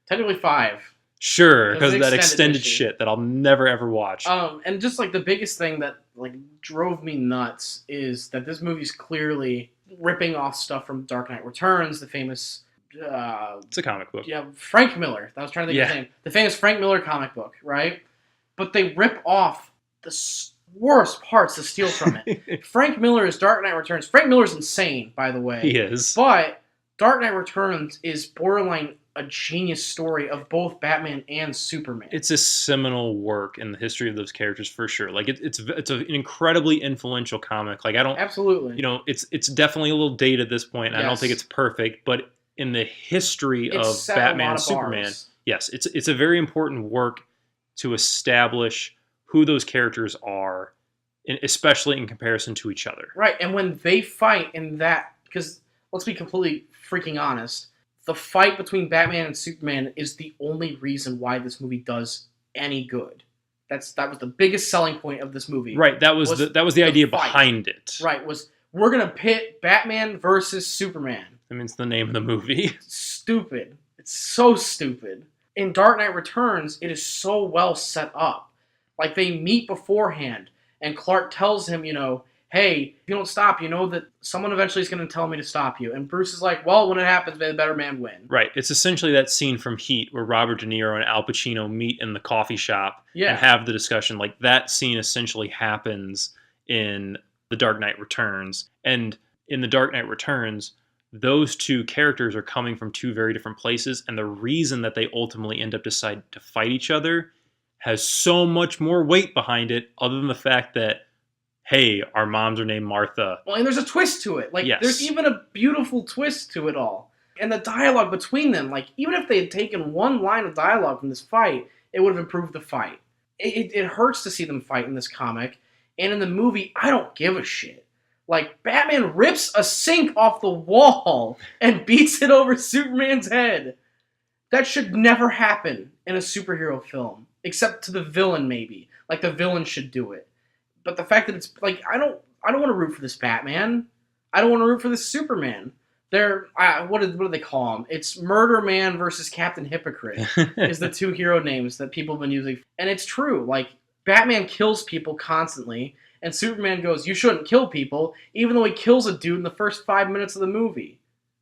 Technically 5. Sure, because Because of that extended extended issue. shit that I'll never ever watch. And just like the biggest thing that like drove me nuts is that this movie's clearly ripping off stuff from Dark Knight Returns, the famous It's a comic book. Frank Miller. I was trying to think of his name. The famous Frank Miller comic book, right? But they rip off the worst parts to steal from it. Frank Miller is Dark Knight Returns. Frank Miller's insane, by the way. He is. But Dark Knight Returns is borderline a genius story of both Batman and Superman. It's a seminal work in the history of those characters for sure. Like it's an incredibly influential comic. Like I don't Absolutely. It's definitely a little dated at this point. And I don't think it's perfect, but in the history of set a Batman lot and of Superman, bars. yes, it's a very important work to establish who those characters are, especially in comparison to each other. Right, and when they fight in that, because let's be completely freaking honest, the fight between Batman and Superman is the only reason why this movie does any good. That was the biggest selling point of this movie. Right, that was the idea behind it. Right, we're gonna pit Batman versus Superman. I mean, it's the name of the movie. Stupid. It's so stupid. In Dark Knight Returns, it is so well set up. Like, they meet beforehand, and Clark tells him, hey, if you don't stop, you know that someone eventually is going to tell me to stop you. And Bruce is like, well, when it happens, may the better man win. Right. It's essentially that scene from Heat where Robert De Niro and Al Pacino meet in the coffee shop and have the discussion. Like, that scene essentially happens in The Dark Knight Returns. And in The Dark Knight Returns, those two characters are coming from two very different places, and the reason that they ultimately end up deciding to fight each other has so much more weight behind it, other than the fact that, hey, our moms are named Martha. Well, and there's a twist to it. Like, yes. There's even a beautiful twist to it all. And the dialogue between them, like, even if they had taken one line of dialogue from this fight, it would have improved the fight. It hurts to see them fight in this comic. And in the movie, I don't give a shit. Like, Batman rips a sink off the wall and beats it over Superman's head. That should never happen in a superhero film. Except to the villain, maybe. Like, the villain should do it. But the fact that it's, like, I don't want to root for this Batman. I don't want to root for this Superman. They're, what do they call them? It's Murder Man versus Captain Hypocrite is the two hero names that people have been using. And it's true. Like, Batman kills people constantly, and Superman goes, you shouldn't kill people, even though he kills a dude in the first 5 minutes of the movie.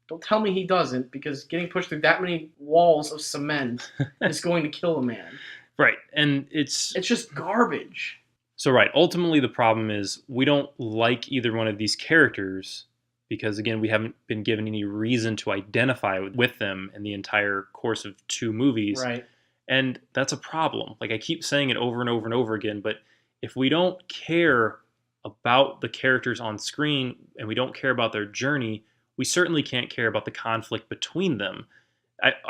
Don't tell me he doesn't, because getting pushed through that many walls of cement is going to kill a man. Right, and it's just garbage. So right, ultimately the problem is we don't like either one of these characters because, again, we haven't been given any reason to identify with them in the entire course of two movies. Right. And that's a problem. Like, I keep saying it over and over and over again, but if we don't care about the characters on screen and we don't care about their journey, we certainly can't care about the conflict between them.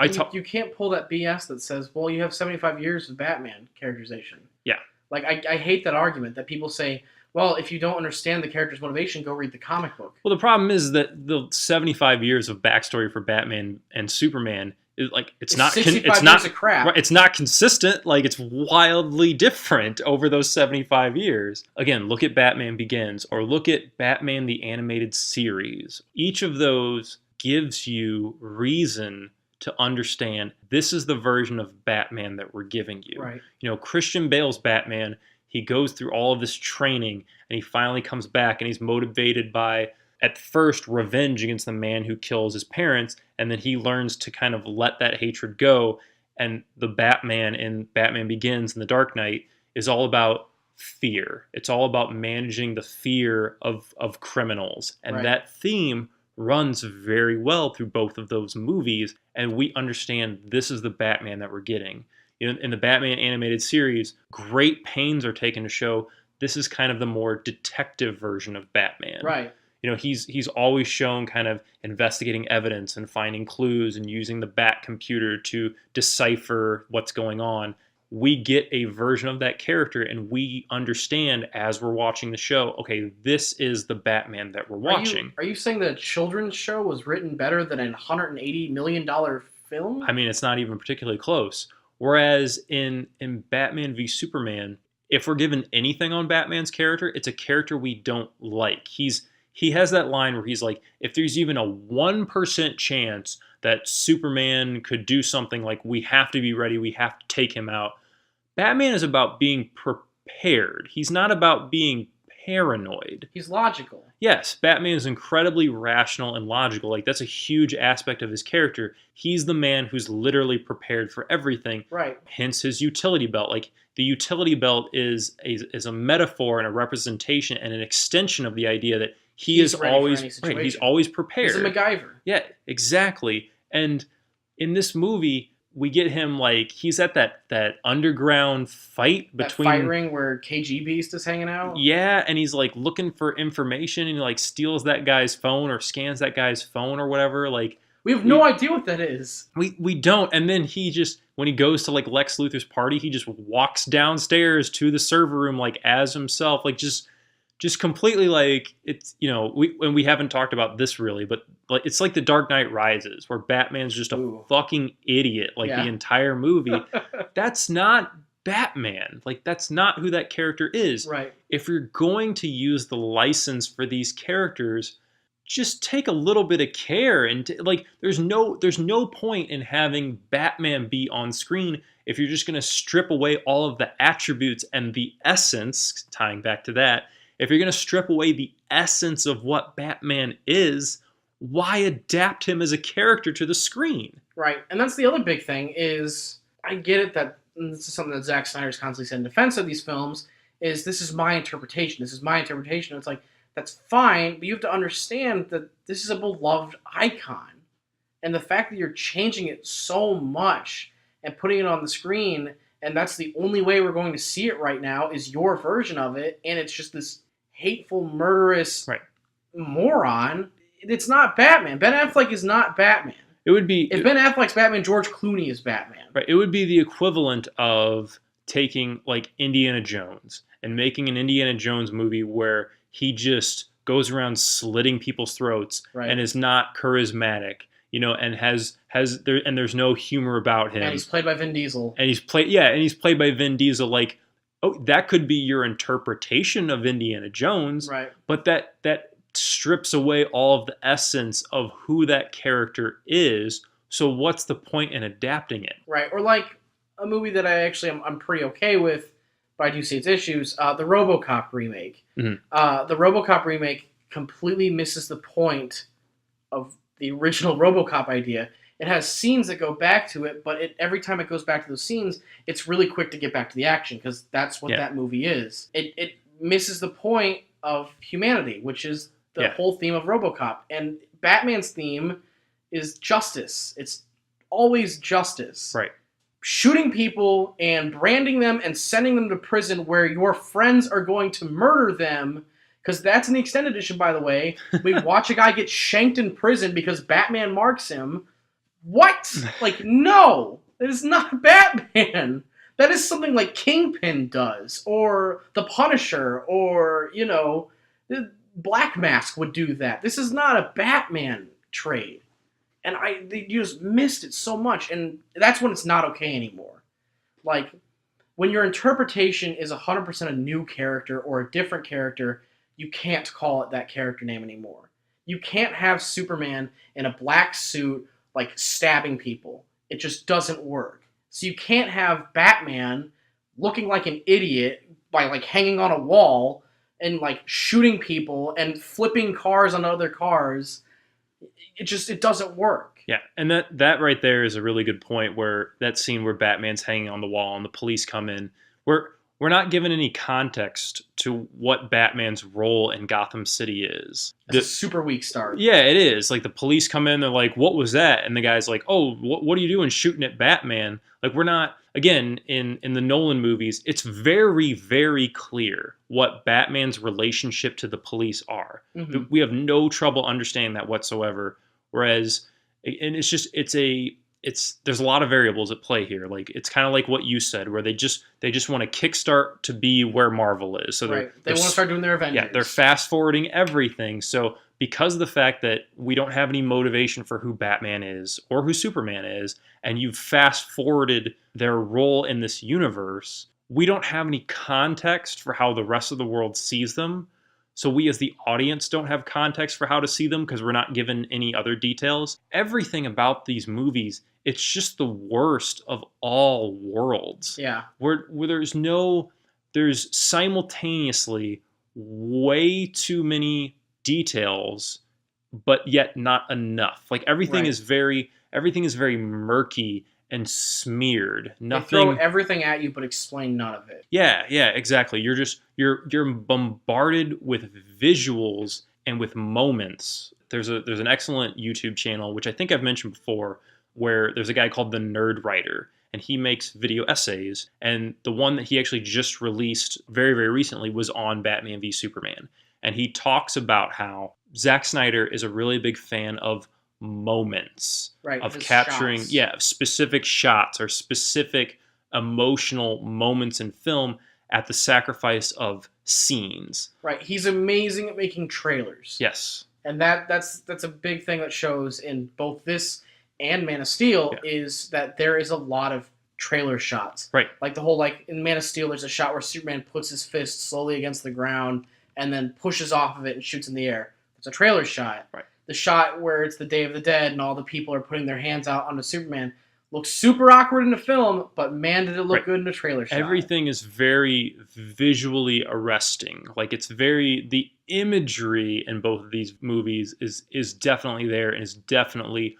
You can't pull that BS that says, well, you have 75 years of Batman characterization. Yeah. Like, I hate that argument that people say, well, if you don't understand the character's motivation, go read the comic book. Well, the problem is that the 75 years of backstory for Batman and Superman is like it's not 65 years of crap. It's not consistent. Like, it's wildly different over those 75 years. Again, look at Batman Begins or look at Batman the Animated Series. Each of those gives you reason to understand this is the version of Batman that we're giving you. Right. You know, Christian Bale's Batman, he goes through all of this training and he finally comes back and he's motivated by, at first, revenge against the man who kills his parents, and then he learns to kind of let that hatred go. And the Batman in Batman Begins and The Dark Knight is all about fear. It's all about managing the fear of criminals. And right. That theme runs very well through both of those movies, and we understand this is the Batman that we're getting. You know, in the Batman animated series, great pains are taken to show this is kind of the more detective version of Batman. Right. You know, he's always shown kind of investigating evidence and finding clues and using the Bat computer to decipher what's going on. We get a version of that character, and we understand as we're watching the show, okay, this is the Batman that we're watching. Are you saying that a children's show was written better than a $180 million film? I mean, it's not even particularly close. Whereas in Batman v Superman, if we're given anything on Batman's character, it's a character we don't like. He has that line where he's like, if there's even a 1% chance that Superman could do something, like, we have to be ready, we have to take him out. Batman is about being prepared. He's not about being paranoid. He's logical. Yes, Batman is incredibly rational and logical. Like, that's a huge aspect of his character. He's the man who's literally prepared for everything. Right. Hence his utility belt. Like, the utility belt is a metaphor and a representation and an extension of the idea that he's always right. He's always prepared. He's a MacGyver. Yeah, exactly. And in this movie, we get him, like, he's at that underground fight between... That fight ring where KG Beast is hanging out? Yeah, and he's, like, looking for information, and he, like, steals that guy's phone or scans that guy's phone or whatever. Like, we have no idea what that is. We don't. And then he just, when he goes to, like, Lex Luthor's party, he just walks downstairs to the server room, like, as himself. Like, just completely, like, it's, you know, we haven't talked about this really, but like, it's like The Dark Knight Rises, where Batman's just a fucking idiot, like, the entire movie. That's not Batman. Like, that's not who that character is. Right. If you're going to use the license for these characters, just take a little bit of care. And like, there's no point in having Batman be on screen if you're just going to strip away all of the attributes and the essence, tying back to that. If you're going to strip away the essence of what Batman is, why adapt him as a character to the screen? Right. And that's the other big thing is, I get it that, and this is something that Zack Snyder's constantly said in defense of these films, is this is my interpretation. This is my interpretation. It's like, That's fine, but you have to understand that this is a beloved icon. And the fact that you're changing it so much and putting it on the screen, and that's the only way we're going to see it right now, is your version of it, and it's just this hateful, murderous moron. It's not Batman. Ben Affleck is not Batman. It would be... If Ben Affleck's Batman, George Clooney is Batman. Right. It would be the equivalent of taking, like, Indiana Jones and making an Indiana Jones movie where he just goes around slitting people's throats and is not charismatic, you know, and there's no humor about him. And he's played by Vin Diesel. And he's played by Vin Diesel. Like, oh, that could be your interpretation of Indiana Jones. Right. But that strips away all of the essence of who that character is. So what's the point in adapting it? Right. Or like a movie that I'm pretty okay with, but I do see its issues, the RoboCop remake. Mm-hmm. The RoboCop remake completely misses the point of the original RoboCop idea. It has scenes that go back to it, but every time it goes back to those scenes, it's really quick to get back to the action, because that's what that movie is. It misses the point of humanity, which is the whole theme of RoboCop. And Batman's theme is justice. It's always justice. Right. Shooting people and branding them and sending them to prison where your friends are going to murder them, because that's in the extended edition, by the way. We watch a guy get shanked in prison because Batman marks him. What? Like, no! That is not Batman! That is something like Kingpin does, or The Punisher, or, you know, Black Mask would do that. This is not a Batman trade. And you just missed it so much, and that's when it's not okay anymore. Like, when your interpretation is 100% a new character or a different character, you can't call it that character name anymore. You can't have Superman in a black suit, like, stabbing people. It just doesn't work. So you can't have Batman looking like an idiot by, like, hanging on a wall and, like, shooting people and flipping cars on other cars. It doesn't work. Yeah, and that right there is a really good point, where that scene where Batman's hanging on the wall and the police come in, we're not given any context to what Batman's role in Gotham City is. It's a super weak start. Yeah, it is. Like, the police come in, they're like, what was that? And the guy's like, oh, what are you doing shooting at Batman? Like, we're not, again, in the Nolan movies, it's very, very clear what Batman's relationship to the police are. Mm-hmm. We have no trouble understanding that whatsoever. Whereas, and there's a lot of variables at play here. Like, it's kind of like what you said, where they just want to kickstart to be where Marvel is. So they want to start doing their Avengers. Yeah, they're fast forwarding everything. So because of the fact that we don't have any motivation for who Batman is or who Superman is, and you've fast forwarded their role in this universe, we don't have any context for how the rest of the world sees them. So we as the audience don't have context for how to see them because we're not given any other details. Everything about these movies, it's just the worst of all worlds. Yeah. Where there's simultaneously way too many details, but yet not enough. Like, everything is very murky and smeared. Nothing. They throw everything at you, but explain none of it. Yeah, exactly. You're bombarded with visuals and with moments. There's an excellent YouTube channel, which I think I've mentioned before, where there's a guy called the Nerd Writer, and he makes video essays. And the one that he actually just released very, very recently was on Batman v Superman. And he talks about how Zack Snyder is a really big fan of moments, of capturing specific shots or specific emotional moments in film at the sacrifice of scenes. Right. He's amazing at making trailers. Yes. And that's a big thing that shows in both this and Man of Steel, is that there is a lot of trailer shots. Right. Like the whole, like, in Man of Steel, there's a shot where Superman puts his fist slowly against the ground and then pushes off of it and shoots in the air. It's a trailer shot. Right. The shot where it's the Day of the Dead and all the people are putting their hands out onto Superman looks super awkward in the film, but man, did it look good in the trailer shot. Everything is very visually arresting. Like, it's the imagery in both of these movies is definitely there and is definitely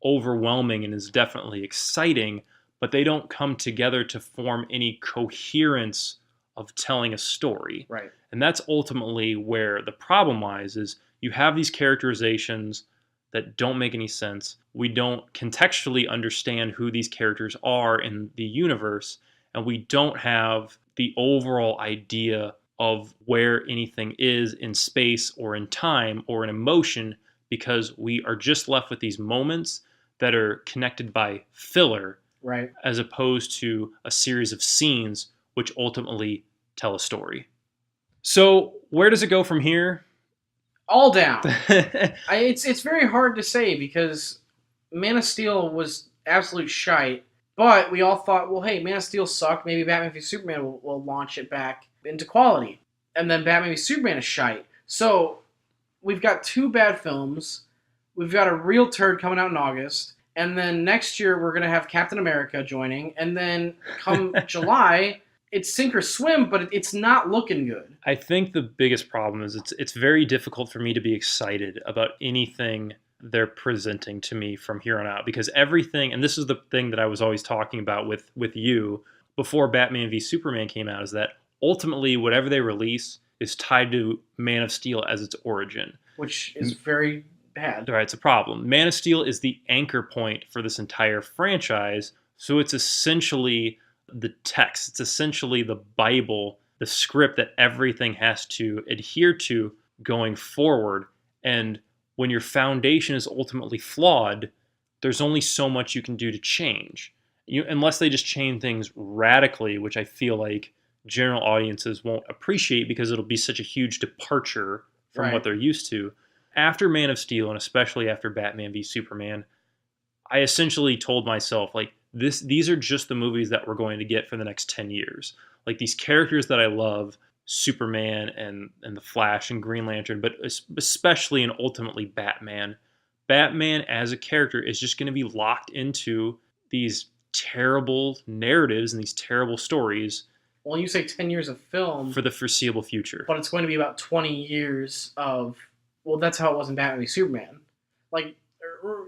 overwhelming and is definitely exciting, but they don't come together to form any coherence of telling a story. Right. And that's ultimately where the problem lies, is you have these characterizations that don't make any sense. We don't contextually understand who these characters are in the universe, and we don't have the overall idea of where anything is in space or in time or in emotion, because we are just left with these moments that are connected by filler, right, as opposed to a series of scenes which ultimately tell a story. So where does it go from here? All down. It's very hard to say, because Man of Steel was absolute shite, but we all thought, well, hey, Man of Steel sucked. Maybe Batman v Superman will launch it back into quality. And then Batman v Superman is shite. So we've got 2 bad films. We've got a real turd coming out in August. And then next year we're going to have Captain America joining. And then come July, it's sink or swim, but it's not looking good. I think the biggest problem is it's very difficult for me to be excited about anything they're presenting to me from here on out, because everything, and this is the thing that I was always talking about with you before Batman v Superman came out, is that ultimately whatever they release is tied to Man of Steel as its origin. Which is very bad. Right, it's a problem. Man of Steel is the anchor point for this entire franchise, so it's essentially the text. It's essentially the Bible, the script that everything has to adhere to going forward. And when your foundation is ultimately flawed, there's only so much you can do to change. Unless they just change things radically, which I feel like general audiences won't appreciate because it'll be such a huge departure from what they're used to. After Man of Steel, and especially after Batman v Superman, I essentially told myself, like, these are just the movies that we're going to get for the next 10 years. Like, these characters that I love, Superman and the Flash and Green Lantern, but especially and ultimately Batman. Batman as a character is just going to be locked into these terrible narratives and these terrible stories. Well, you say 10 years of film. For the foreseeable future. But it's going to be about 20 years of, well, that's how it was in Batman v Superman. Like,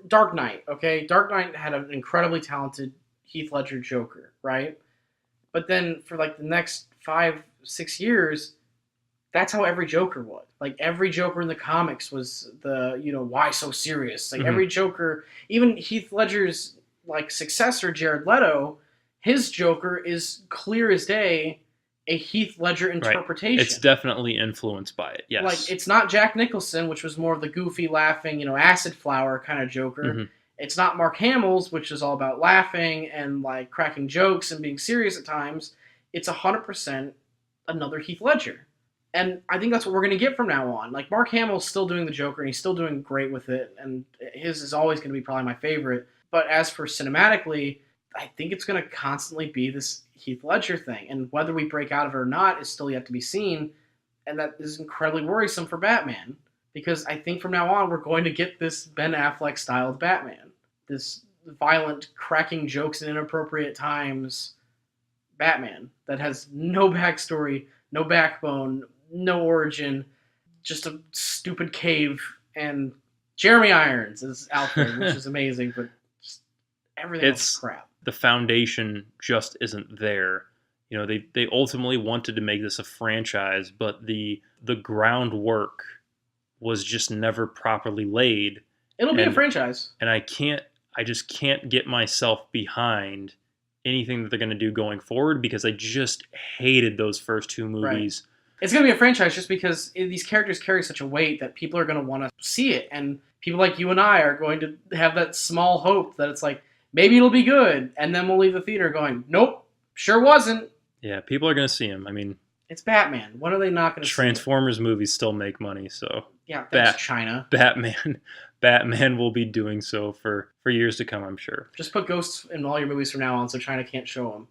Dark Knight, okay? Dark Knight had an incredibly talented Heath Ledger Joker, right? But then for like the next 5-6 years, that's how every Joker was. Like, every Joker in the comics was the, why so serious? Like, every Joker, even Heath Ledger's like successor, Jared Leto, his Joker is clear as day a Heath Ledger interpretation. Right. It's definitely influenced by it, yes. Like, it's not Jack Nicholson, which was more of the goofy, laughing, acid flower kind of Joker. Mm-hmm. It's not Mark Hamill's, which is all about laughing and, like, cracking jokes and being serious at times. It's 100% another Heath Ledger. And I think that's what we're going to get from now on. Like, Mark Hamill's still doing the Joker, and he's still doing great with it, and his is always going to be probably my favorite. But as for cinematically, I think it's going to constantly be this Heath Ledger thing. And whether we break out of it or not is still yet to be seen. And that is incredibly worrisome for Batman. Because I think from now on, we're going to get this Ben Affleck-styled Batman. This violent, cracking jokes at inappropriate times Batman that has no backstory, no backbone, no origin, just a stupid cave. And Jeremy Irons is Alfred, which is amazing, but just everything else is crap. The foundation just isn't there. They ultimately wanted to make this a franchise, but the groundwork was just never properly laid. It'll be a franchise. And I just can't get myself behind anything that they're going to do going forward, because I just hated those first 2 movies. Right. It's going to be a franchise just because these characters carry such a weight that people are going to want to see it. And people like you and I are going to have that small hope that it's like, maybe it'll be good, and then we'll leave the theater going, nope, sure wasn't. Yeah, people are going to see him. I mean, it's Batman. What are they not going to see? Transformers movies still make money, so yeah, thanks China. Batman will be doing so for years to come, I'm sure. Just put ghosts in all your movies from now on, so China can't show them.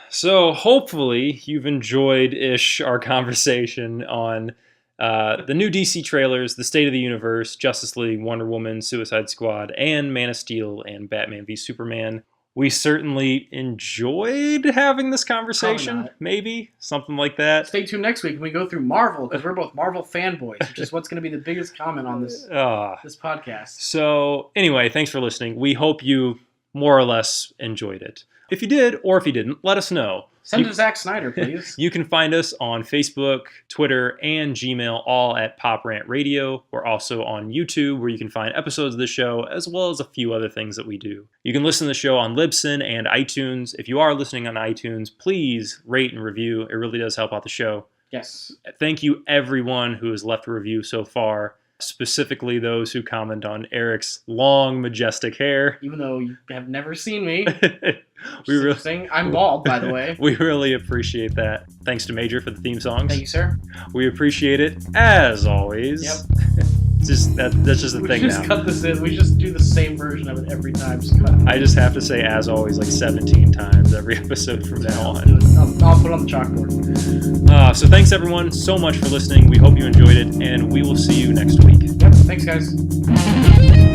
So hopefully you've enjoyed-ish our conversation on the new DC trailers, the State of the Universe, Justice League, Wonder Woman, Suicide Squad, and Man of Steel, and Batman v Superman. We certainly enjoyed having this conversation, maybe, something like that. Stay tuned next week when we go through Marvel, because we're both Marvel fanboys, which is what's going to be the biggest comment on this podcast. So anyway, thanks for listening. We hope you more or less enjoyed it. If you did, or if you didn't, let us know. Send to Zack Snyder, please. You can find us on Facebook, Twitter, and Gmail, all at Pop Rant Radio. We're also on YouTube, where you can find episodes of the show, as well as a few other things that we do. You can listen to the show on Libsyn and iTunes. If you are listening on iTunes, please rate and review. It really does help out the show. Yes. Thank you, everyone who has left a review so far. Specifically those who comment on long, majestic hair. Even though you have never seen me. I'm bald, by the way. We really appreciate that. Thanks to Major for the theme songs. Thank you, sir. We appreciate it, as always. Yep. That's just the thing now. We just cut this in. We just do the same version of it every time. I just have to say, as always, like 17 times every episode from now on. I'll put it on the chalkboard. So thanks, everyone, so much for listening. We hope you enjoyed it, and we will see you next week. Yep. Thanks, guys.